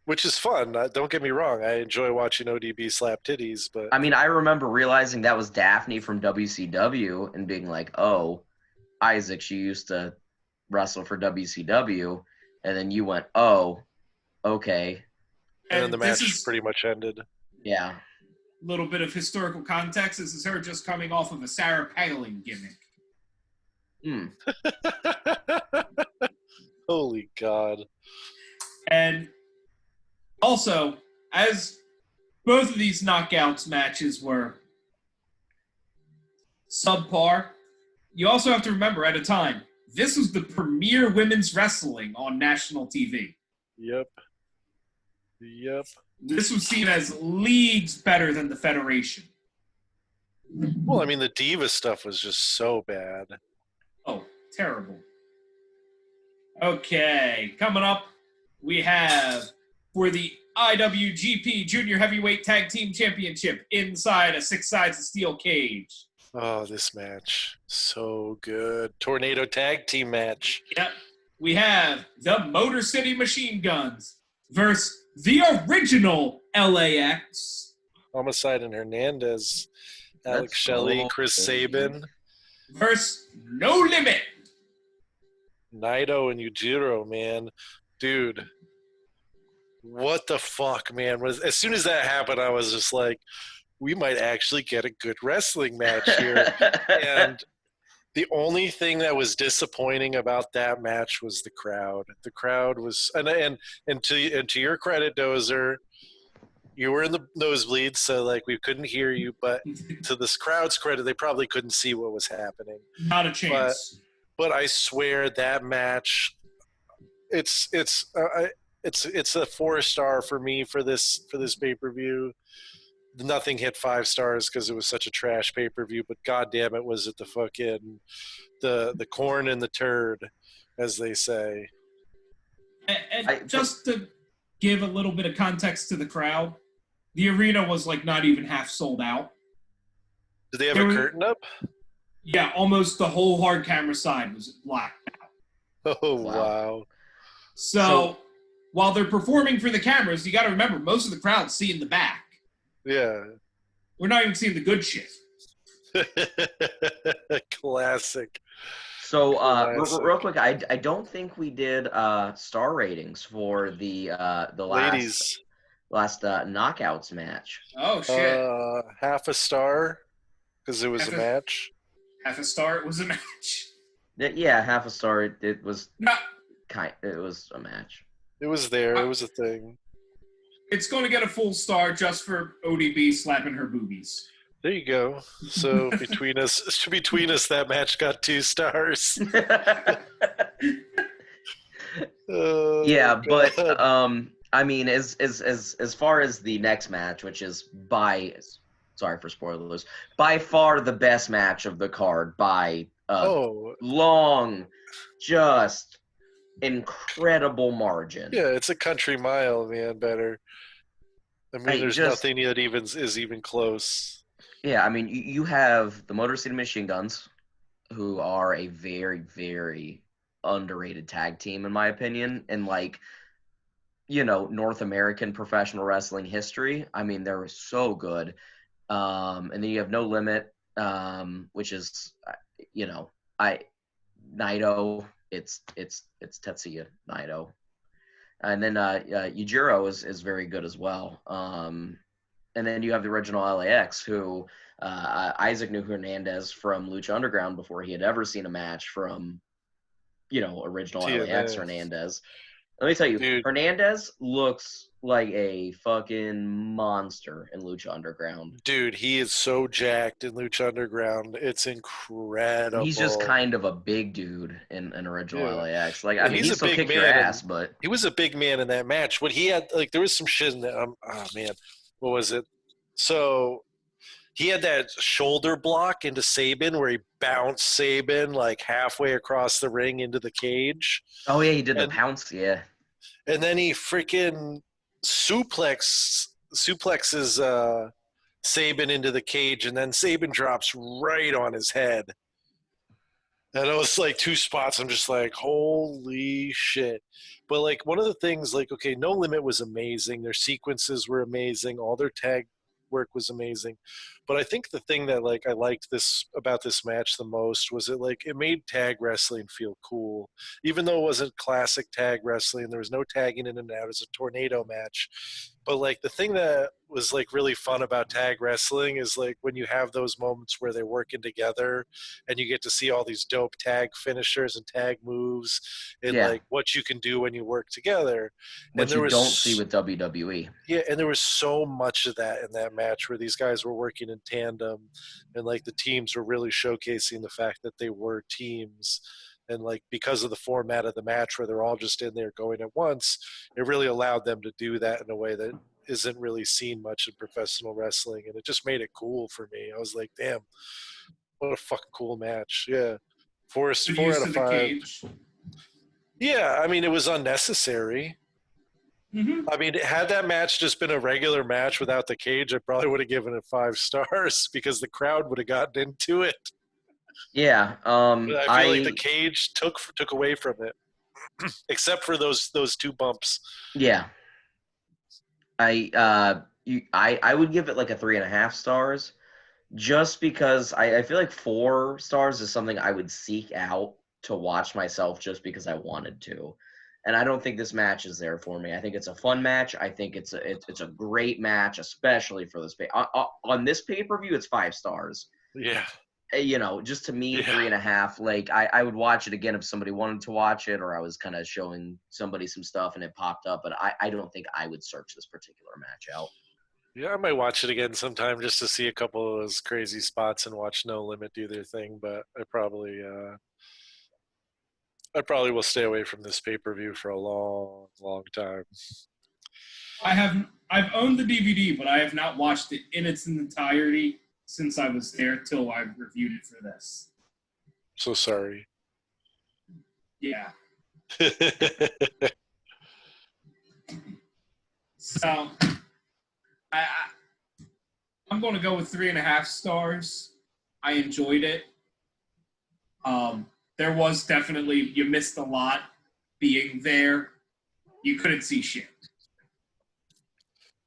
which is fun. Don't get me wrong. I enjoy watching ODB slap titties, but
I mean, I remember realizing that was Daphne from WCW and being like, "Oh, Isaac, she used to wrestle for WCW," and then you went, "Oh, okay."
And then the match pretty much ended.
Yeah.
A little bit of historical context. This is her just coming off of a Sarah Palin gimmick.
Holy God.
And also, as both of these knockouts matches were subpar, you also have to remember at a time, this was the premier women's wrestling on national TV.
Yep.
This was seen as leagues better than the Federation.
Well, I mean, the Diva stuff was just so bad.
Oh, terrible. Okay, coming up, we have for the IWGP Junior Heavyweight Tag Team Championship inside a 6 sides of steel cage.
Oh, this match. So good. Tornado tag team match.
Yep. We have the Motor City Machine Guns versus the original LAX.
Homicide and Hernandez. Alex
Let's
Shelley,
go,
Chris
baby.
Sabin,
Versus No Limit.
Naito, and Yujiro, man. Dude. What the fuck, man? As soon as that happened, I was just like, we might actually get a good wrestling match here. And the only thing that was disappointing about that match was the crowd. The crowd was, and to your credit, Dozer, you were in the nosebleeds, so like we couldn't hear you. But to this crowd's credit, they probably couldn't see what was happening.
Not a chance.
But I swear that match, it's a 4-star for me for this pay-per-view. Nothing hit 5 stars because it was such a trash pay-per-view, but goddamn it, was it the fucking the corn and the turd, as they say.
And just to give a little bit of context to the crowd, the arena was like not even half sold out.
Did they have a curtain up?
Yeah, almost the whole hard camera side was blacked out.
Oh wow.
So while they're performing for the cameras, you got to remember most of the crowd's seeing the back.
Yeah.
We're not even seeing the good shit.
Classic.
So, real quick, I don't think we did star ratings for the last knockouts match.
Oh shit!
Half a star because it was a match.
Half a star. It was a match.
Yeah, half a star. It was
Not.
It was a match.
It was there. It was a thing.
It's going to get a full star just for ODB slapping her boobies.
There you go. So between us, that match got 2 stars.
Yeah, but I mean, as far as the next match, which is sorry for spoilers, by far the best match of the card by long, just incredible margin.
Yeah, it's a country mile, man. Better. I mean, there's nothing that is even close.
Yeah, I mean, you have the Motor City Machine Guns, who are a very, very underrated tag team, in my opinion, in like, North American professional wrestling history. I mean, they're so good. And then you have No Limit, which is, Naito. It's Tetsuya Naito. And then Yujiro is very good as well. And then you have the original LAX, who Isaac knew Hernandez from Lucha Underground before he had ever seen a match from, original LAX Hernandez. Let me tell you, dude, Hernandez looks like a fucking monster in Lucha Underground.
Dude, he is so jacked in Lucha Underground. It's incredible.
He's just kind of a big dude in original LAX. Like, I mean, he still kicked your ass, but
he was a big man in that match. What he had, like, there was some shit in that. Oh man, what was it? So he had that shoulder block into Sabin where he bounced Sabin like halfway across the ring into the cage.
Oh yeah, he did the pounce, yeah.
And then he freaking suplexes Sabin into the cage, and then Sabin drops right on his head. And it was like 2 spots. I'm just like, holy shit. But like one of the things, like, okay, No Limit was amazing. Their sequences were amazing. All their tag work was amazing. But I think the thing that like I liked about this match the most was it made tag wrestling feel cool. Even though it wasn't classic tag wrestling, there was no tagging in and out. It was a tornado match. But like the thing that was like really fun about tag wrestling is like when you have those moments where they're working together and you get to see all these dope tag finishers and tag moves and like what you can do when you work together.
Which you don't see with WWE.
Yeah, and there was so much of that in that match where these guys were working in tandem and like the teams were really showcasing the fact that they were teams. And like because of the format of the match where they're all just in there going at once, it really allowed them to do that in a way that isn't really seen much in professional wrestling. And it just made it cool for me. I was like, damn, what a fucking cool match. Yeah. Four
Good
out
use
of
of the
5.
cage.
Yeah, I mean, it was unnecessary.
Mm-hmm.
I mean, had that match just been a regular match without the cage, I probably would have given it 5 stars because the crowd would have gotten into it.
Yeah.
But I feel like the cage took away from it, except for those 2 bumps.
Yeah. I would give it like a 3.5 stars, just because I feel like 4 stars is something I would seek out to watch myself just because I wanted to. And I don't think this match is there for me. I think it's a fun match. I think it's a great match, especially for this on this pay-per-view. It's 5 stars.
Yeah.
You know, just to me,
Yeah.
3.5. Like I would watch it again if somebody wanted to watch it, or I was kind of showing somebody some stuff and it popped up. But I don't think I would search this particular match out.
Yeah, I might watch it again sometime just to see a couple of those crazy spots and watch No Limit do their thing. But I probably will stay away from this pay-per-view for a long, long time.
I've owned the DVD, but I have not watched it in its entirety since I was there till I reviewed it for this.
So sorry.
Yeah. So I'm going to go with 3.5 stars. I enjoyed it. There was definitely, you missed a lot being there. You couldn't see shit.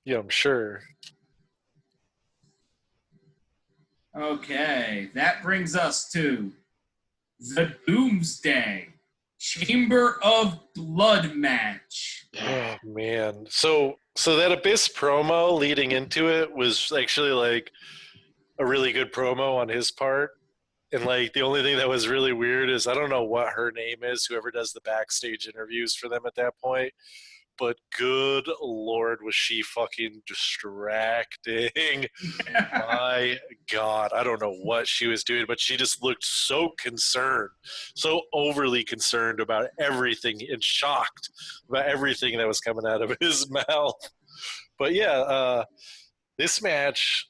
Yeah, I'm sure.
Okay, that brings us to the Doomsday Chamber of Blood match.
Oh man. So that Abyss promo leading into it was actually like a really good promo on his part. And like the only thing that was really weird is I don't know what her name is, whoever does the backstage interviews for them at that point. But good Lord, was she fucking distracting. My God, I don't know what she was doing, but she just looked so concerned, so overly concerned about everything and shocked about everything that was coming out of his mouth. But yeah, this match,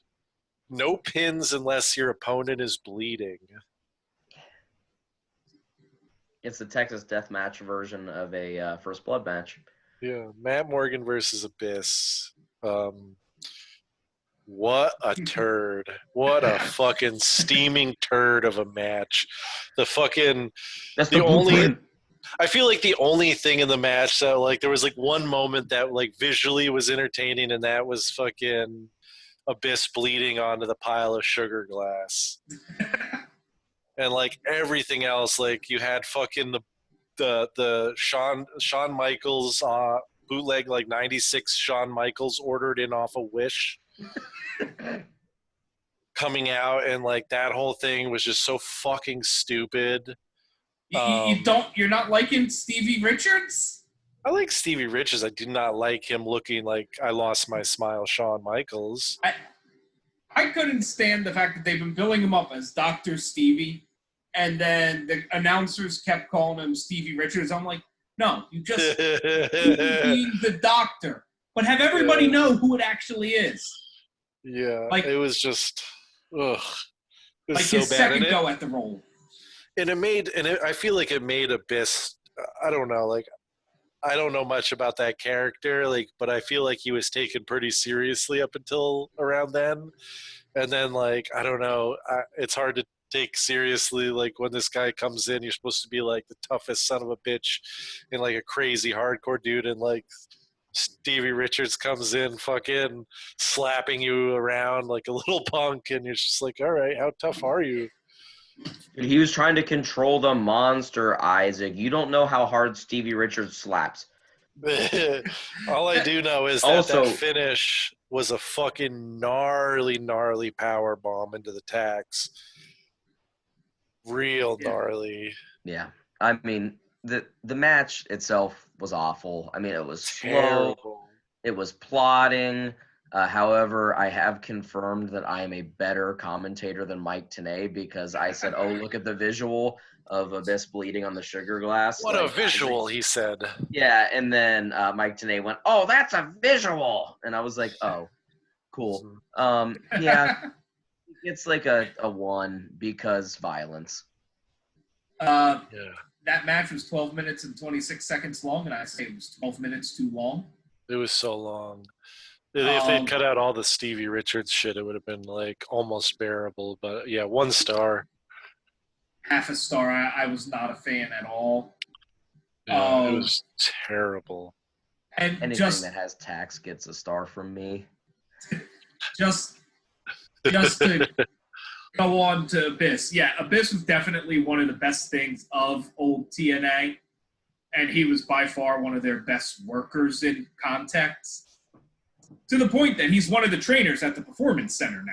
no pins unless your opponent is bleeding.
It's the Texas Deathmatch version of a First Blood match.
Yeah, Matt Morgan versus Abyss. What a turd. What a fucking steaming turd of a match. I feel like the only thing in the match that like there was like one moment that like visually was entertaining, and that was fucking Abyss bleeding onto the pile of sugar glass. And like everything else, like you had fucking the Shawn Michaels bootleg, like 96 Shawn Michaels ordered in off a Wish coming out, and like that whole thing was just so fucking stupid.
You're not liking Stevie Richards?
I like Stevie Richards. I do not like him looking like I lost my smile Shawn Michaels.
I couldn't stand the fact that they've been billing him up as Dr. Stevie, and then the announcers kept calling him Stevie Richards. I'm like, no, you just being the doctor, but have everybody know who it actually is.
Yeah,
like
it was just, ugh. It was
like
so
his
bad.
second go at the role.
And I feel like it made Abyss, I don't know, like, I don't know much about that character, like, but I feel like he was taken pretty seriously up until around then. And then, like, I don't know, it's hard to take seriously, like, when this guy comes in, you're supposed to be, like, the toughest son of a bitch and, like, a crazy hardcore dude, and, like, Stevie Richards comes in fucking slapping you around like a little punk, and you're just like, all right, how tough are you?
He was trying to control the monster, Isaac. You don't know how hard Stevie Richards slaps.
All I do know is that finish was a fucking gnarly power bomb into the tax. Real gnarly.
Yeah. I mean, the match itself was awful. I mean, it was
Terrible.
Slow. It was plotting. However, I have confirmed that I am a better commentator than Mike Tenay, because I said, oh, look at the visual of Abyss bleeding on the sugar glass.
What a visual, he said.
Yeah, and then Mike Tenay went, oh, that's a visual. And I was like, oh, cool. Yeah, it's like a 1 because violence.
Yeah.
That match was 12 minutes and 26 seconds long, and I say it was 12 minutes too long.
It was so long. If they'd cut out all the Stevie Richards shit, it would have been like almost bearable. But yeah, 1 star.
Half a star. I was not a fan at all.
Yeah, it was terrible.
And
Anything that has tax gets a star from me.
Just to go on to Abyss. Yeah, Abyss was definitely one of the best things of old TNA, and he was by far one of their best workers in context, to the point that he's one of the trainers at the Performance Center now.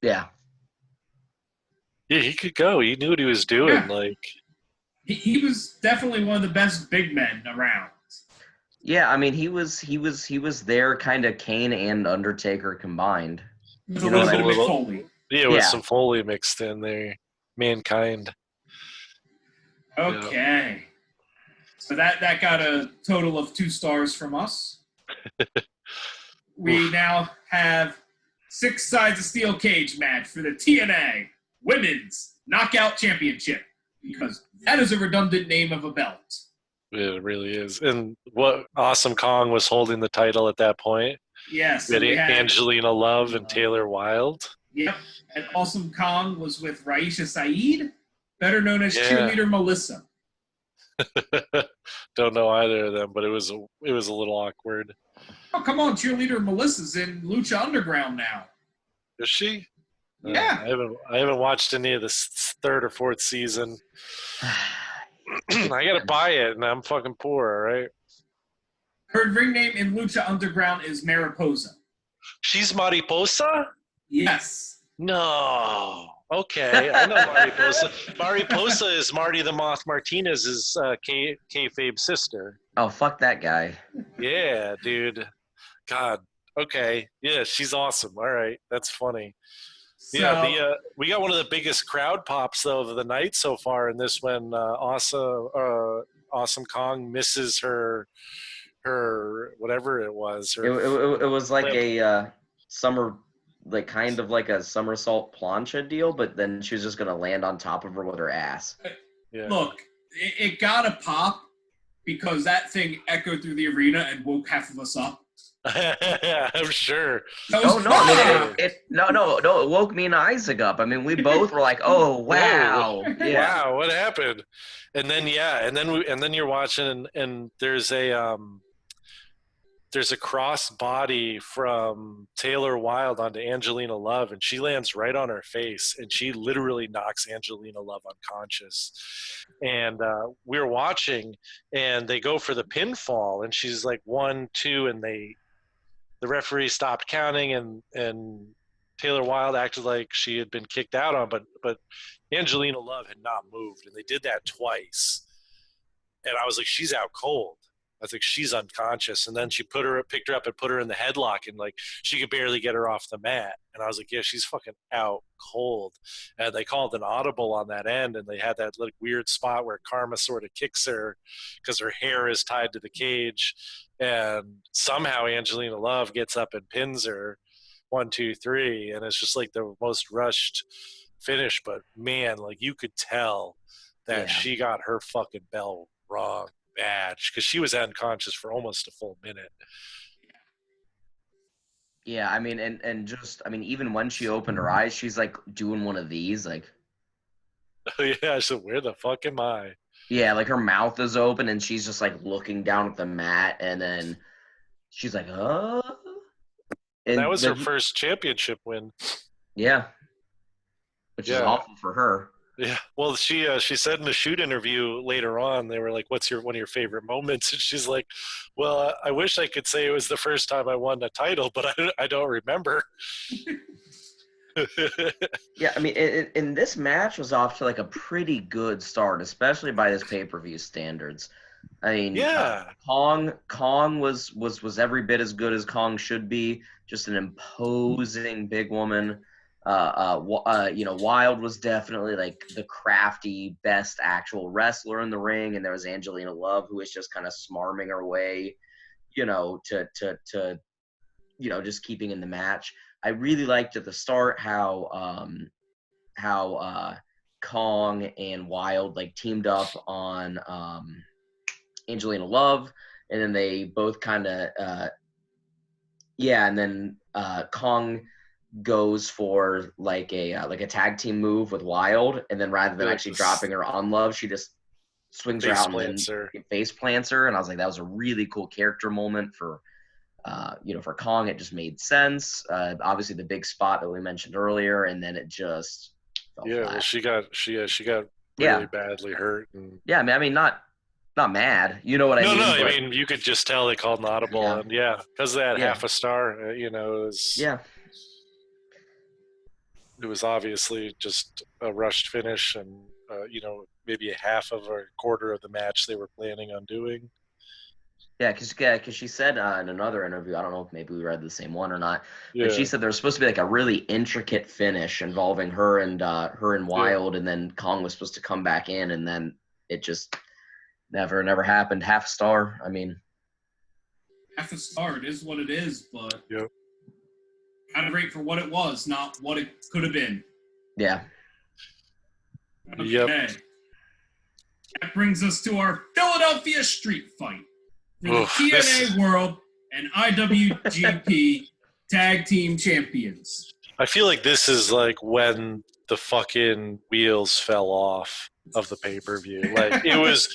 Yeah.
Yeah, he could go. He knew what he was doing.
Yeah.
Like
he was definitely one of the best big men around.
Yeah, I mean, he was there, kind of Kane and Undertaker combined.
With a little bit of Mick Foley.
Yeah, with some Foley mixed in there. Mankind.
Okay. Yeah. So that got a total of 2 stars from us. We now have 6 sides of steel cage match for the TNA Women's Knockout Championship, because that is a redundant name of a belt.
It really is. And what Awesome Kong was holding the title at that point.
Yes.
We had Angelina Love and Taylor Wilde.
Yep. And Awesome Kong was with Raisha Saeed, better known as Cheerleader Melissa.
Don't know either of them, but it was a little awkward.
Oh, come on. Cheerleader Melissa's in Lucha Underground now.
Is she?
Yeah.
I haven't watched any of the 3rd or 4th season. I gotta buy it, and I'm fucking poor, all right?
Her ring name in Lucha Underground is Mariposa.
She's Mariposa?
Yes.
No. Okay, I know Mariposa. Mariposa is Marty the Moth Martinez's kayfabe sister.
Oh, fuck that guy.
Yeah, dude. God. Okay. Yeah, she's awesome. All right, that's funny. So, yeah, we got one of the biggest crowd pops though of the night so far in this when Awesome Kong misses her whatever it was.
It was like a summer, like kind of like a somersault plancha deal, but then she was just gonna land on top of her with her ass.
Yeah. Look, it got a pop because that thing echoed through the arena and woke half of us up.
I'm sure.
Oh no! I mean, it woke me and Isaac up. I mean, we both were like, "Oh wow,
yeah. Wow, what happened?" And then you're watching, and there's a cross body from Taylor Wilde onto Angelina Love, and she lands right on her face, and she literally knocks Angelina Love unconscious. And we were watching, and they go for the pinfall, and she's like 1, 2, and the referee stopped counting, and Taylor Wilde acted like she had been kicked out on, but Angelina Love had not moved, and they did that twice. And I was like, she's out cold. I think she's unconscious. And then she picked her up and put her in the headlock, and like she could barely get her off the mat. And I was like, yeah, she's fucking out cold. And they called an audible on that end, and they had that like weird spot where Karma sort of kicks her because her hair is tied to the cage. And somehow Angelina Love gets up and pins her 1, 2, 3. And it's just like the most rushed finish. But man, like you could tell that she got her fucking bell wrong. Bad, because she was unconscious for almost a full minute.
Yeah, I mean, and just, I mean, even when she opened her eyes, she's like doing one of these, like.
Oh yeah, so where the fuck am I?
Yeah, like her mouth is open and she's just like looking down at the mat, and then she's like, And
that was her first championship win.
Yeah, which is awful for her.
Yeah, well, she said in the shoot interview later on, they were like, "What's one of your favorite moments?" And she's like, "Well, I wish I could say it was the first time I won a title, but I don't remember."
Yeah, I mean, in this match was off to like a pretty good start, especially by this pay-per-view standards. I mean, Kong was every bit as good as Kong should be. Just an imposing big woman. Wilde was definitely like the crafty, best actual wrestler in the ring, and there was Angelina Love, who was just kind of smarming her way, to just keeping in the match. I really liked at the start how Kong and Wild like teamed up on Angelina Love, and then they both kind of and then Kong goes for like a tag team move with Wild, and then rather than actually dropping her on Love, she just swings her out and then face plants her. And I was like, that was a really cool character moment for for Kong. It just made sense. Obviously the big spot that we mentioned earlier, and then it just fell flat.
Well, she got really badly hurt. And...
Yeah, I mean not mad. You know what I mean?
No, I mean you could just tell they called an audible, and because they had half a star, it was it was obviously just a rushed finish, and maybe a half of or a quarter of the match they were planning on doing.
Yeah, because she said in another interview, I don't know if maybe we read the same one or not, but she said there was supposed to be like a really intricate finish involving her and Wild, and then Kong was supposed to come back in, and then it just never happened. Half a star. I mean,
half a star. It is what it is, but gotta rate for what it was, not what it could have been.
Yeah.
Okay. Yep. That brings us to our Philadelphia street fight for the TNA World and IWGP Tag Team Champions.
I feel like this is like when the fucking wheels fell off of the pay-per-view. Like it was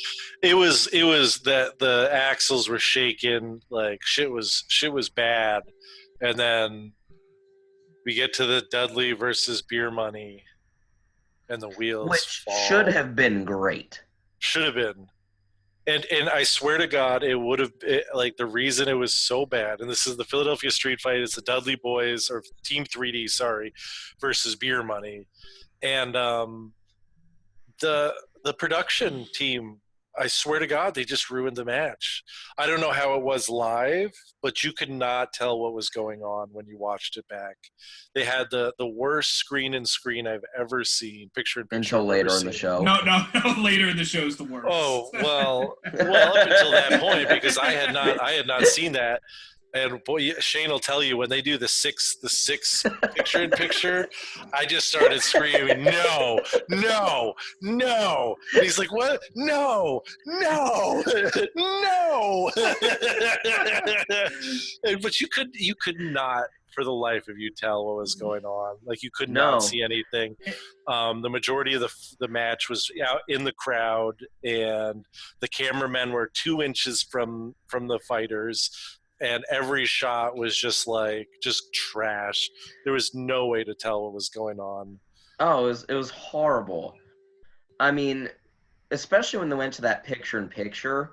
that the axles were shaking, like shit was bad. And then we get to the Dudley versus Beer Money and the wheels fall.
Should have been great.
Should have been. And I swear to God, it would have like the reason it was so bad. And this is the Philadelphia Street Fight. It's the Dudley Boys or Team 3D, versus Beer Money, and the production team. I swear to God, they just ruined the match. I don't know how it was live, but you could not tell what was going on when you watched it back. They had the worst screen-in-screen I've ever seen, picture-in-picture.
Until later in the show.
No, later in the show is the worst.
Oh, well, up until that point, because I had not seen that. And boy, Shane will tell you when they do the six picture-in-picture, I just started screaming, no. And he's like, what? No. But you could not, for the life of you, tell what was going on. Like you could not see anything. The majority of the match was out in the crowd, and the cameramen were 2 inches from the fighters. And every shot was just trash. There was no way to tell what was going on.
Oh, it was horrible. I mean, especially when they went to that picture-in-picture,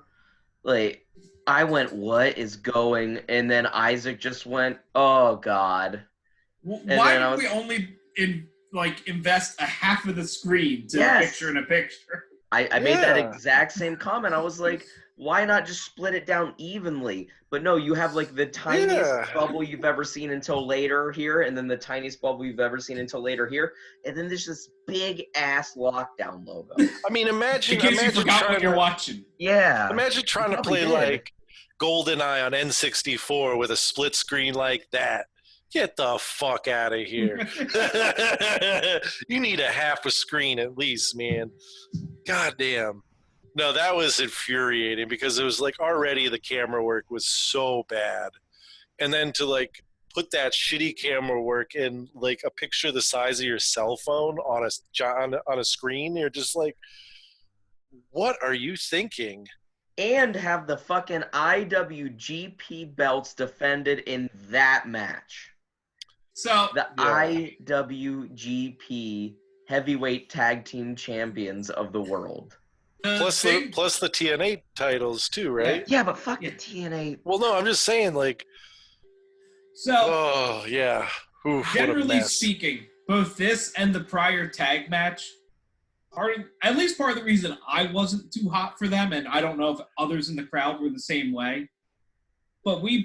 like I went, "What is going?" And then Isaac just went, "Oh God."
Why did we only invest a half of the screen to a picture-in-a-picture?
I made that exact same comment. I was like, why not just split it down evenly? But no, you have like the tiniest bubble you've ever seen until later here, and then the tiniest bubble you've ever seen until later here, and then there's this big ass lockdown logo.
I mean, imagine
you forgot what you're watching.
Yeah.
Imagine trying to play like GoldenEye on N64 with a split screen like that. Get the fuck out of here. You need a half a screen at least, man. God damn. No, that was infuriating because it was like already the camera work was so bad. And then to like put that shitty camera work in like a picture the size of your cell phone on a screen, you're just like, what are you thinking?
And have the fucking IWGP belts defended in that match.
So
the IWGP Heavyweight Tag Team Champions of the world.
Plus the TNA titles too, right?
Yeah, but fuck the TNA.
Well, no, I'm just saying, like.
So.
Oh yeah. Oof,
generally speaking, both this and the prior tag match, at least part of the reason I wasn't too hot for them, and I don't know if others in the crowd were the same way, but we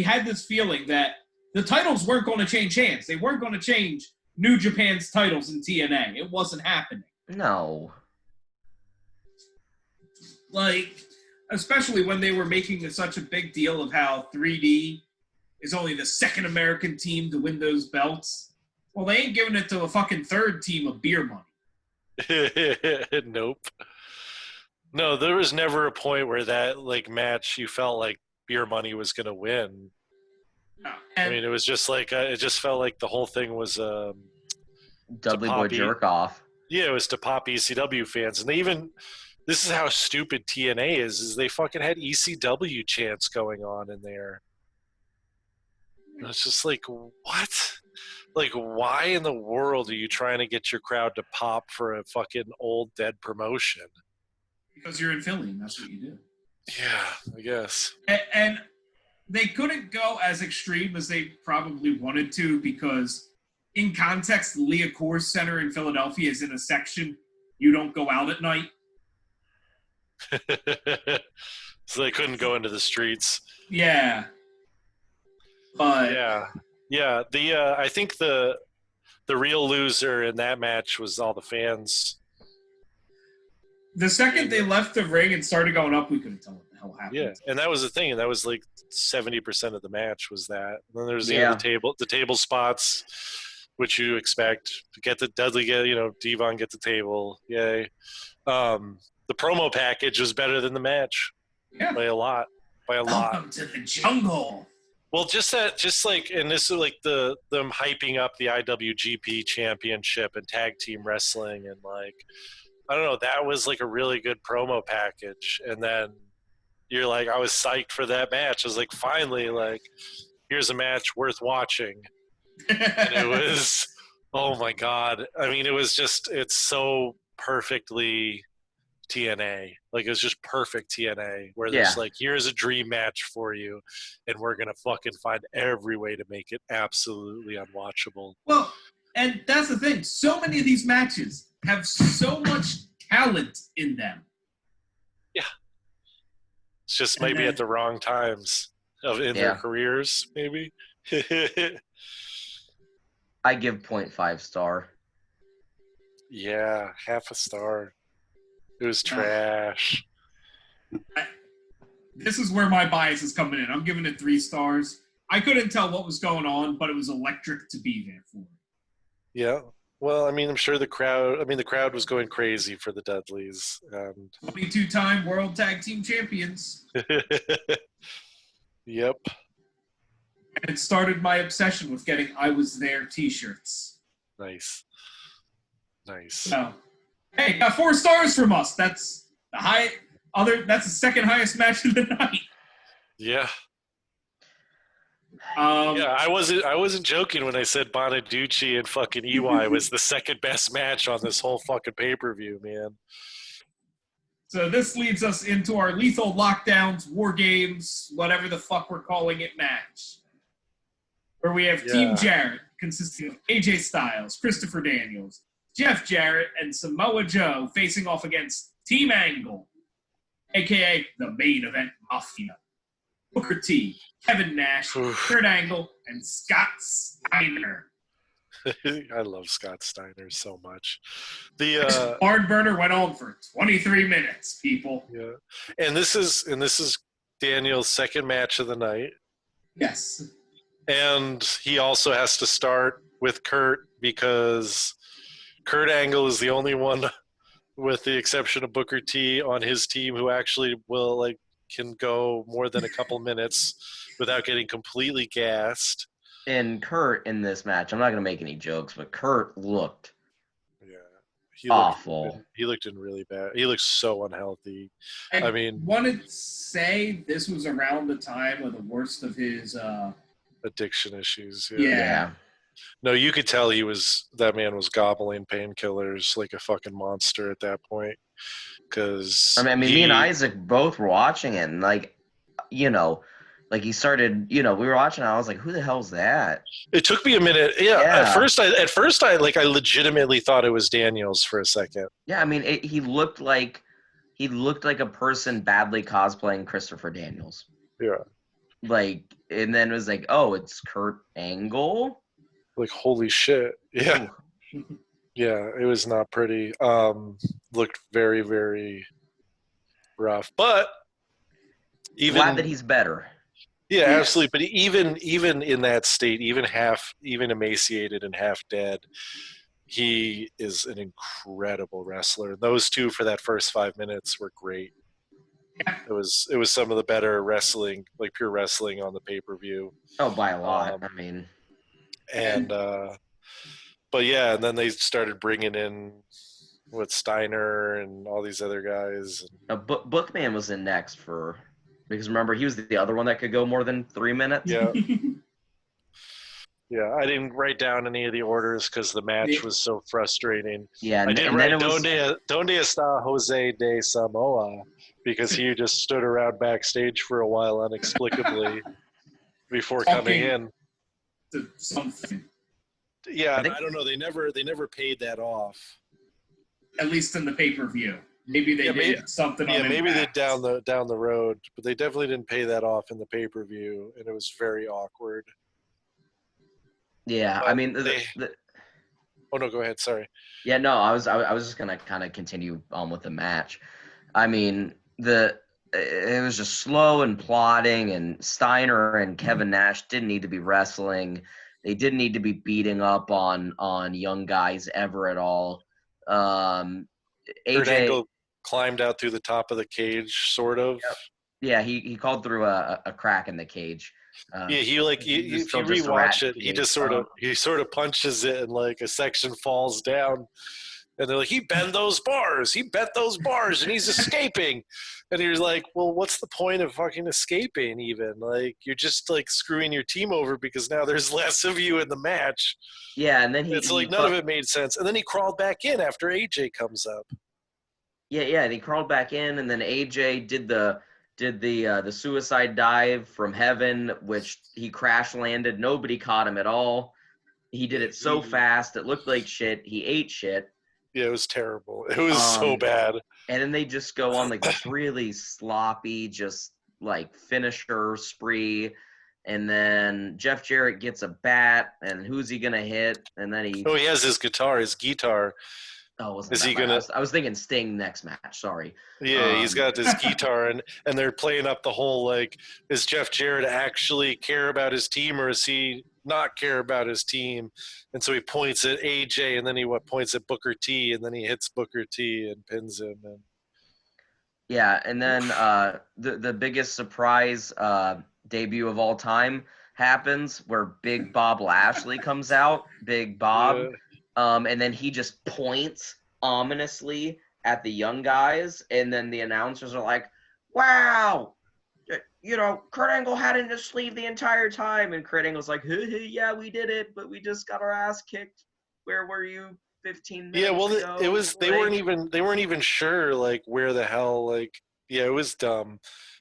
had this feeling that the titles weren't going to change hands. They weren't going to change New Japan's titles in TNA. It wasn't happening.
No.
Like, especially when they were making such a big deal of how 3D is only the second American team to win those belts. Well, they ain't giving it to a fucking third team of Beer Money.
Nope. No, there was never a point where that like match you felt like Beer Money was going to win.
No.
I
And
mean, it was just like it just felt like the whole thing was
Dudley Boy
Poppy.
jerk off.
Yeah, it was to pop ECW fans, and they even this is how stupid TNA is they fucking had ECW chants going on in there. And it's just like what? Like, why in the world are you trying to get your crowd to pop for a fucking old dead promotion?
because you're in Philly, and that's what you do.
Yeah, I guess.
And they couldn't go as extreme as they probably wanted to because, in context, Leah Coors Center in Philadelphia is in a section you don't go out at night.
So they couldn't go into the streets.
Yeah. But
Yeah. I think the real loser in that match was all the fans.
the second they left the ring and started going up, we couldn't tell what the hell happened.
Yeah, and that was the thing. That was like 70% of the match was that. And then there's the table spots, which you expect. Get the Dudley, Devon get the table. Yay. The promo package was better than the match.
Yeah.
By a lot.
Welcome to the jungle.
Well, and this is like them hyping up the IWGP Championship and tag team wrestling, and like, I don't know, that was like a really good promo package. And then you're like, I was psyched for that match. I was like, finally, like, here's a match worth watching. And it was, oh my God. I mean, it's so perfectly TNA. Like, it was just perfect TNA where there's like, here's a dream match for you, and we're going to fucking find every way to make it absolutely unwatchable.
Well, and that's the thing. So many of these matches have so much talent in them.
Yeah. It's just maybe at the wrong times in their careers, maybe.
I give 0.5 star.
Yeah, half a star. It was trash.
This is where my bias is coming in. I'm giving it 3 stars. I couldn't tell what was going on, but it was electric to be there for me.
Yeah. Well, I mean, I'm sure the crowd was going crazy for the Dudleys.
22-time World Tag Team Champions.
Yep.
And it started my obsession with getting I Was There t-shirts.
Nice.
So, hey, got 4 stars from us. That's that's the second highest match of the night.
Yeah.
Yeah,
I wasn't joking when I said Bonaducci and fucking EY was the second best match on this whole fucking pay-per-view, man.
So this leads us into our Lethal Lockdowns, War Games, whatever the fuck we're calling it match. Where we have Team Jarrett, consisting of AJ Styles, Christopher Daniels, Jeff Jarrett, and Samoa Joe facing off against Team Angle, a.k.a. the Main Event Mafia. Booker T, Kevin Nash, Kurt Angle, and Scott Steiner.
I love Scott Steiner so much.
Barn Burner went on for 23 minutes, people.
Yeah, and this is Daniel's second match of the night.
Yes,
and he also has to start with Kurt because Kurt Angle is the only one, with the exception of Booker T, on his team who actually can go more than a couple minutes without getting completely gassed.
And Kurt in this match, I'm not going to make any jokes, but Kurt looked
awful. He looked in really bad. He looked so unhealthy.
I wanted to say this was around the time of the worst of his
addiction issues.
Yeah.
No, you could tell that man was gobbling painkillers like a fucking monster at that point. Because
me and Isaac both were watching it, and he started, we were watching it, I was like, who the hell's that?
It took me a minute. Yeah. At first I legitimately thought it was Daniels for a second.
Yeah, he looked like a person badly cosplaying Christopher Daniels.
Yeah.
And then it was like, oh, it's Kurt Angle?
Like, holy shit. Yeah. Yeah, it was not pretty. Looked very, very rough. But
glad that he's better.
Yeah, absolutely. But even in that state, even emaciated and half dead, he is an incredible wrestler. Those two for that first 5 minutes were great. It was some of the better wrestling, like pure wrestling on the pay-per-view.
Oh, by a lot.
But yeah, and then they started bringing in with Steiner and all these other guys.
Bookman was in next because remember he was the other one that could go more than 3 minutes.
Yeah. Yeah, I didn't write down any of the orders because the match was so frustrating.
Yeah,
I did write Donde está Jose de Samoa because he just stood around backstage for a while inexplicably before coming in.
Something.
Yeah, I don't know. They never paid that off.
At least in the pay-per-view. Maybe they did something on
maybe
Impact.
they down the road, but they definitely didn't pay that off in the pay-per-view, and it was very awkward.
Yeah, I mean,
oh no, go ahead. Sorry.
Yeah, no, I was just gonna kind of continue on with the match. I mean, it was just slow and plodding, and Steiner and Kevin Nash didn't need to be wrestling. They didn't need to be beating up on young guys ever at all. AJ
Kurt Angle climbed out through the top of the cage, sort of.
Yep. Yeah, he called through a crack in the cage.
If you rewatch it, he just sort of punches it and like a section falls down, and they're like, he bent those bars, and he's escaping, and you're like, well, what's the point of fucking escaping? Even like you're just like screwing your team over because now there's less of you in the match.
Yeah, and then
none of it made sense, and then he crawled back in after AJ comes up.
Yeah, and he crawled back in, and then AJ did the suicide dive from heaven, which he crash landed. Nobody caught him at all. He did it so fast. It looked like shit. He ate shit.
Yeah, it was terrible. It was so bad.
And then they just go on like this really sloppy, just like finisher spree. And then Jeff Jarrett gets a bat, and who's he going to hit? And then he
has his guitar.
Oh, I was thinking Sting next match. Sorry.
Yeah, he's got this guitar, and they're playing up the whole like, is Jeff Jarrett actually care about his team, or is he not care about his team? And so he points at AJ, and then he points at Booker T, and then he hits Booker T and pins him.
Yeah, and then the biggest surprise debut of all time happens where Big Bob Lashley comes out. Big Bob. Yeah. And then he just points ominously at the young guys, and then the announcers are like, wow, Kurt Angle had in his sleeve the entire time, and Kurt Angle's like, yeah, we did it, but we just got our ass kicked. Where were you 15 minutes ago?
It was they weren't even sure like where the hell, like, yeah, it was dumb.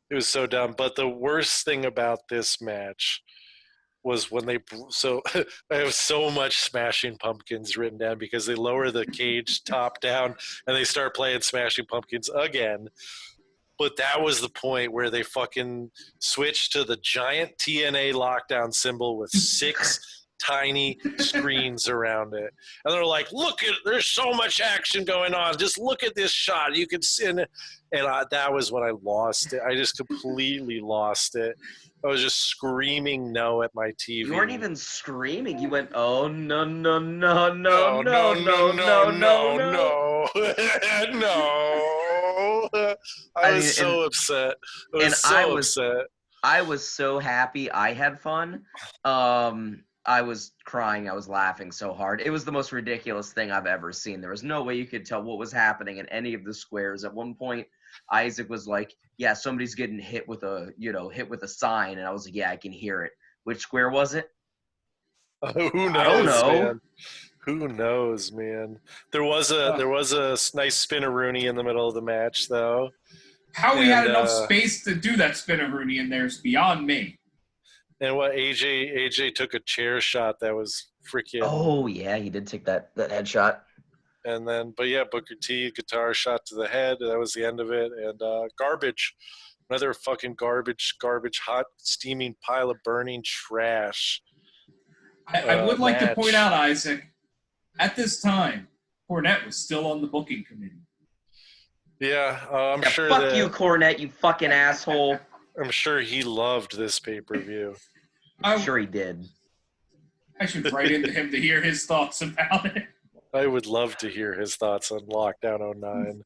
It was so dumb. But the worst thing about this match was when I have so much Smashing Pumpkins written down because they lower the cage top down and they start playing Smashing Pumpkins again. But that was the point where they fucking switched to the giant TNA lockdown symbol with 6 tiny screens around it. And they're like, there's so much action going on. Just look at this shot. You can see it. And that was when I lost it. I just completely lost it. I was just screaming no at my TV.
You weren't even screaming. You went, oh, no, no, no, no, no, no, no, no, no.
No. I was so upset. I
was so happy I had fun. I was crying. I was laughing so hard. It was the most ridiculous thing I've ever seen. There was no way you could tell what was happening in any of the squares. At one point, Isaac was like, yeah, somebody's getting hit with a sign. And I was like, yeah, I can hear it. Which square was it?
Who knows, I don't know. Man. Who knows, man? There was a nice spinaroonie in the middle of the match, though.
How we had enough space to do that spinaroonie in there is beyond me.
And what AJ took a chair shot that was freaking.
Oh yeah, he did take that headshot.
And then, but yeah, Booker T guitar shot to the head. That was the end of it. And garbage, another fucking garbage, hot steaming pile of burning trash.
I would like to point out, Isaac, at this time, Cornette was still on the booking committee.
Yeah, I'm sure.
Fuck you, Cornette, you fucking asshole.
I'm sure he loved this pay-per-view.
I'm sure he did.
I should write into him to hear his thoughts about it.
I would love to hear his thoughts on Lockdown 09.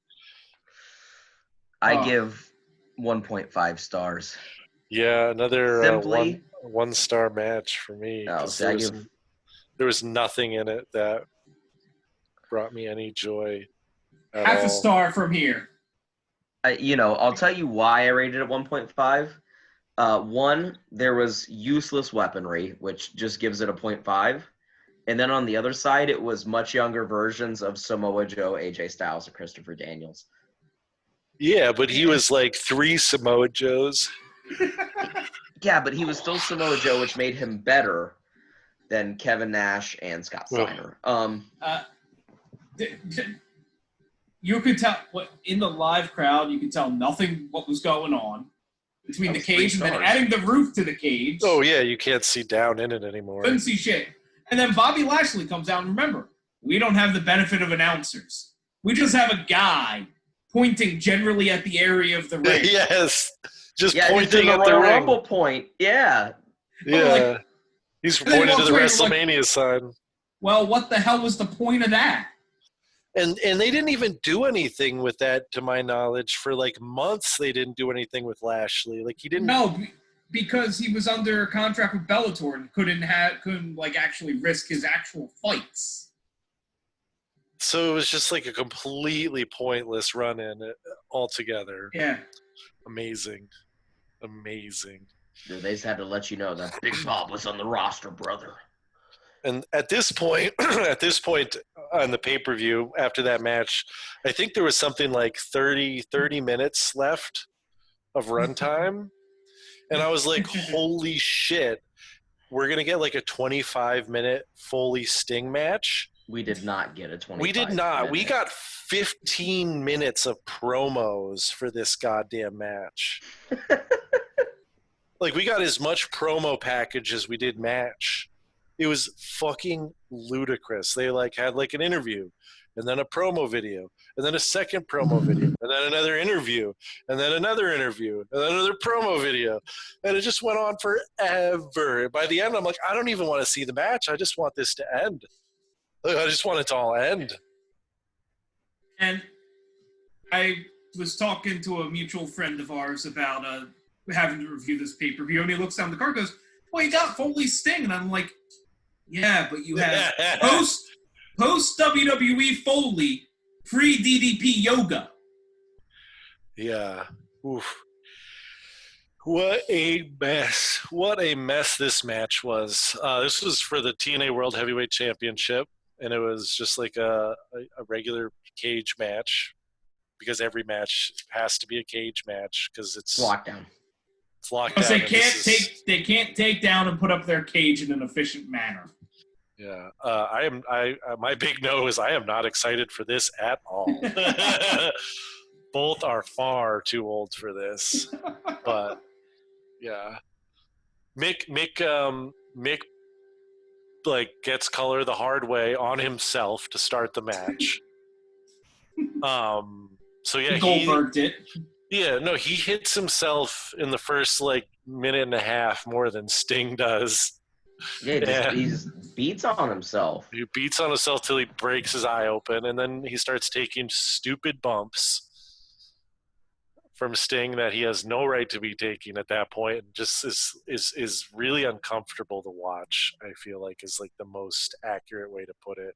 I
Oh.
give 1.5 stars.
Yeah, another
Simply.
one-star match for me.
Oh,
'Cause
see, I give
there was nothing in it that brought me any joy at
half
all.
a star from here.
I'll tell you why I rated it 1.5. One, there was useless weaponry, which just gives it a 0.5. And then on the other side, it was much younger versions of Samoa Joe, AJ Styles, and Christopher Daniels.
Yeah, but he was like 3 Samoa Joes.
Yeah, but he was still Samoa Joe, which made him better than Kevin Nash and Scott Steiner.
You could tell in the live crowd. You could tell nothing what was going on between the cage and then adding the roof to the cage.
Oh yeah, you can't see down in it anymore.
Couldn't see shit. And then Bobby Lashley comes out. And remember, we don't have the benefit of announcers. We just have a guy pointing generally at the area of the ring.
Yes, just
Yeah,
pointing
at the
at the ring.
Rumble point. Yeah.
Yeah, he's
and then
pointing to the
walks away,
WrestleMania sign.
Well, what the hell was the point of that?
And they didn't even do anything with that, to my knowledge, for like months. They didn't do anything with Lashley. Like he didn't.
No, because he was under contract with Bellator and couldn't actually risk his actual fights.
So it was just like a completely pointless run-in altogether.
Yeah.
Amazing.
They just had to let you know that Big Bob was on the roster, brother.
And at this point on the pay-per-view, after that match, I think there was something like 30 minutes left of runtime. And I was like, holy shit, we're going to get like a 25-minute Foley Sting match?
We did not get a 25
We did not.
minute.
We got 15 minutes of promos for this goddamn match. Like, we got as much promo package as we did match. It was fucking ludicrous. They had an interview, and then a promo video, and then a second promo video, and then another interview, and then another interview, and then another promo video. And it just went on forever. By the end, I'm like, I don't even want to see the match. I just want this to end. I just want it to all end.
And I was talking to a mutual friend of ours about having to review this pay-per-view, and he looks down the card and goes, well, you got Foley Sting. And I'm like, yeah, but you have post WWE Foley, pre-DDP Yoga.
Yeah. Oof. What a mess. What a mess this match was. This was for the TNA World Heavyweight Championship, and it was just like a regular cage match, because every match has to be a cage match because it's
lockdown.
It's lockdown.
Because they can't take down and put up their cage in an efficient manner.
Yeah, my big no is I am not excited for this at all. Both are far too old for this, but yeah, Mick gets color the hard way on himself to start the match. So yeah,
Goldberg did.
Yeah, no, he hits himself in the first minute and a half more than Sting does.
Yeah, he just beats on himself.
He beats on himself till he breaks his eye open, and then he starts taking stupid bumps from Sting that he has no right to be taking at that point, and just is really uncomfortable to watch. I feel like is the most accurate way to put it.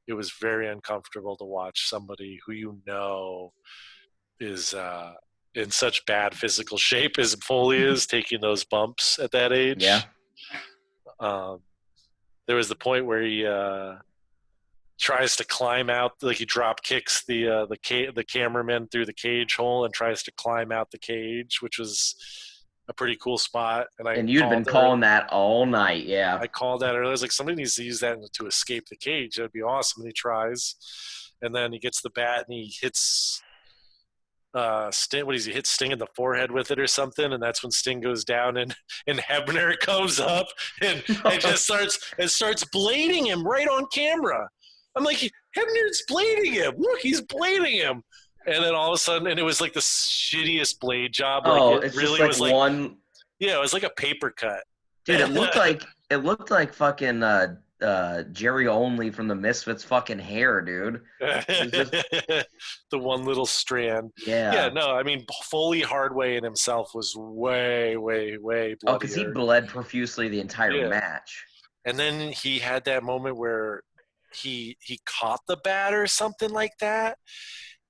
It was very uncomfortable to watch somebody who is in such bad physical shape as Foley is taking those bumps at that age.
Yeah.
There was the point where he tries to climb out, he drop kicks the cameraman through the cage hole and tries to climb out the cage, which was a pretty cool spot.
And you'd been calling that all night, yeah.
I called that earlier. I was like, somebody needs to use that to escape the cage. That'd be awesome. And he tries, and then he gets the bat and he hits Sting. What is he hit Sting in the forehead with it or something? And that's when Sting goes down, and Hebner comes up and just starts blading him right on camera. I'm like, Hebner's blading him. Look, he's blading him. And then all of a sudden, and it was like the shittiest blade job.
It really was one.
Yeah, it was like a paper cut.
Dude, it looked like fucking Jerry Only from the Misfits fucking hair, dude. Just,
the one little strand.
yeah.
Yeah, no, I mean, Foley Hardway in himself was way, way, way bloodier.
Oh, because he bled profusely the entire match.
And then he had that moment where he caught the bat or something like that,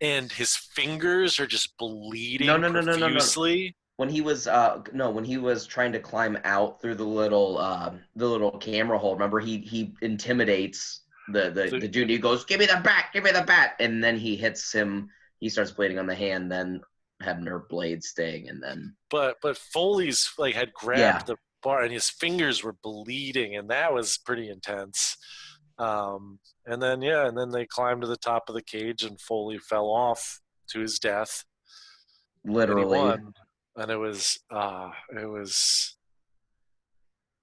and his fingers are just bleeding profusely.
No. When he was when he was trying to climb out through the little camera hole, remember he intimidates the dude. He goes, give me the bat, and then he hits him. He starts bleeding on the hand, then Hebner blade sting, and then.
But Foley's like had grabbed the bar, and his fingers were bleeding, and that was pretty intense. And then they climbed to the top of the cage, and Foley fell off to his death.
Literally.
And it was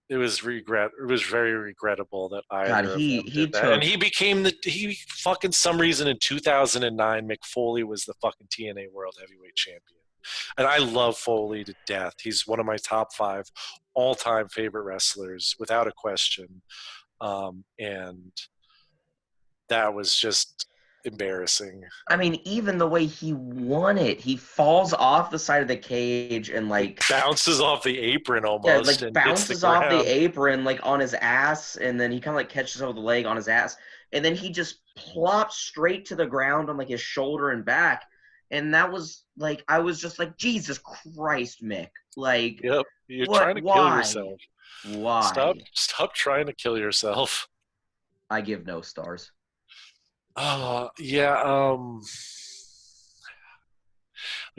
very regrettable that he took, and he fucking some reason in 2009 Mick Foley was the fucking TNA World Heavyweight Champion, and I love Foley to death. He's one of my top 5 all-time favorite wrestlers without a question, and that was just embarrassing.
I mean, even the way he won it, he falls off the side of the cage and like
bounces off the apron almost.
Yeah, like and bounces off the apron like on his ass, and then he kind of like catches over the leg on his ass, and then he just plops straight to the ground on like his shoulder and back, and that was like I was just like, Jesus Christ, Mick! Like,
yep, you're trying to kill yourself.
Why?
Stop trying to kill yourself.
I give no stars.
I'm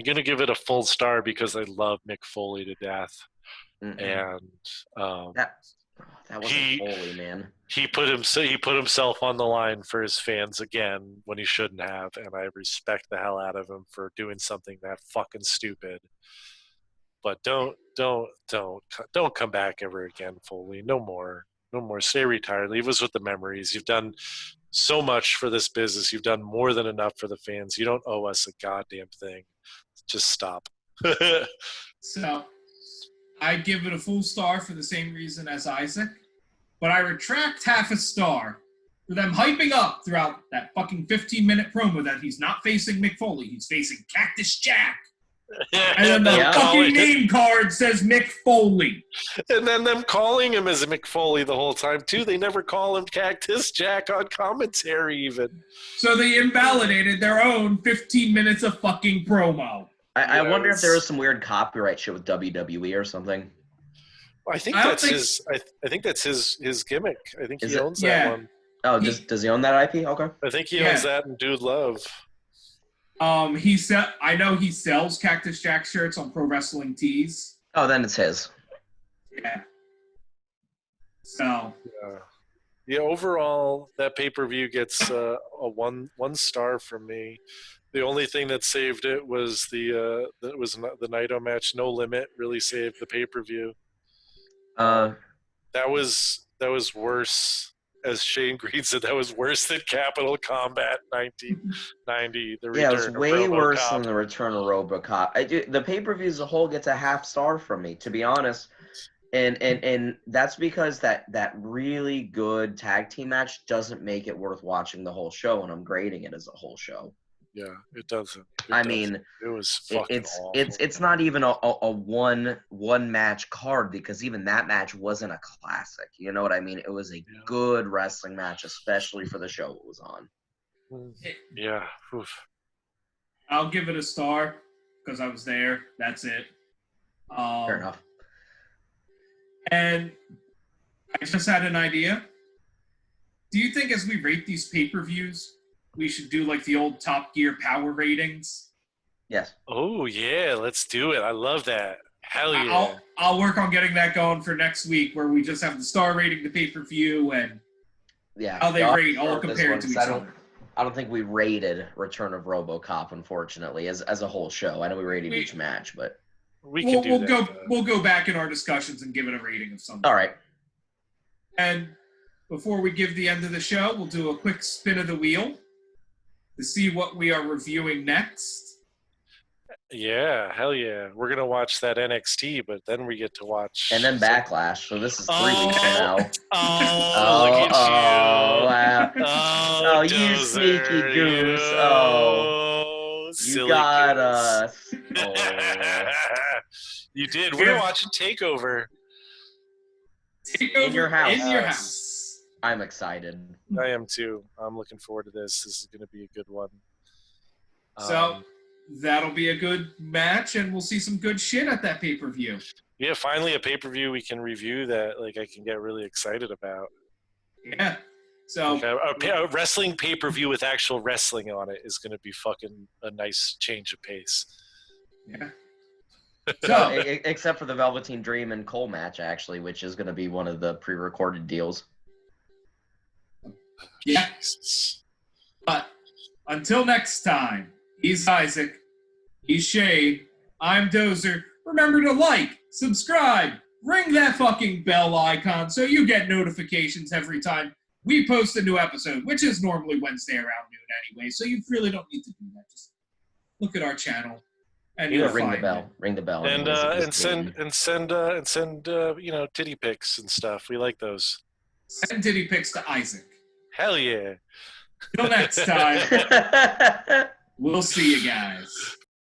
gonna give it a full star because I love Mick Foley to death. And
that wasn't Foley, man.
He put himself on the line for his fans again when he shouldn't have, and I respect the hell out of him for doing something that fucking stupid. But don't come back ever again, Foley. No more. Stay retired. Leave us with the memories. You've done so much for this business. You've done more than enough for the fans. You don't owe us a goddamn thing. Just stop.
So, I give it a full star for the same reason as Isaac, but I retract half a star for them hyping up throughout that fucking 15-minute promo that he's not facing Mick Foley, he's facing Cactus Jack. And then the fucking name card says Mick Foley.
And then them calling him as Mick Foley the whole time, too. They never call him Cactus Jack on commentary, even.
So they invalidated their own 15 minutes of fucking promo.
I wonder if there was some weird copyright shit with WWE or something.
Well, I think that's his gimmick. I think he owns that one.
Oh, does he own that IP? Okay.
I think he owns that and Dude Love.
I know he sells Cactus Jack shirts on Pro Wrestling Tees.
Oh, then it's his.
Yeah. So.
Yeah. Overall, that pay-per-view gets a one star from me. The only thing that saved it was the Naito match. No Limit really saved the pay-per-view. That was worse. As Shane Green said, that was worse than Capital Combat 1990.
It was way worse than the Return of RoboCop. The pay-per-view as a whole gets a half star from me, to be honest. And that's because that really good tag team match doesn't make it worth watching the whole show, and I'm grading it as a whole show.
Yeah, it doesn't.
It
was fucking awful.
It's not even a one match card, because even that match wasn't a classic. You know what I mean? It was a good wrestling match, especially for the show it was on.
Yeah. Oof.
I'll give it a star because I was there. That's it.
Fair enough.
And I just had an idea. Do you think as we rate these pay-per-views, we should do like the old Top Gear power ratings?
Yes.
Oh, yeah. Let's do it. I love that. Hell yeah.
I'll work on getting that going for next week, where we just have the star rating, the pay-per-view, and how they rate all compared to each other.
I don't think we rated Return of RoboCop, unfortunately, as a whole show. I know we rated each match, but
we'll go back in our discussions and give it a rating of some.
All right.
And before we give the end of the show, we'll do a quick spin of the wheel to see what we are reviewing next.
Yeah, hell yeah. We're going to watch that NXT, but then we get to watch.
And then Backlash. So this is 3 weeks from now.
Oh, look at you.
Wow.
Oh,
You
Dozer,
sneaky goose. You
silly
got
goose.
us. Oh.
You did. We're watching Takeover.
In your house.
In your house.
I'm excited.
I am too. I'm looking forward to this. This is going to be a good one.
So that'll be a good match, and we'll see some good shit at that pay-per-view.
Yeah, finally a pay-per-view we can review that like I can get really excited about.
Yeah. So
like a wrestling pay-per-view with actual wrestling on it is going to be fucking a nice change of pace.
Yeah.
So, except for the Velveteen Dream and Cole match, actually, which is going to be one of the pre-recorded deals.
Yeah.
Jesus.
But until next time, he's Isaac, he's Shane, I'm Dozer. Remember to like, subscribe, ring that fucking bell icon so you get notifications every time we post a new episode, which is normally Wednesday around noon anyway, so you really don't need to do that. Just look at our channel and you'll
ring the
find
bell.
it.
Ring the bell.
And send titty pics and stuff. We like those.
Send titty pics to Isaac.
Hell yeah.
Till next time, we'll see you guys.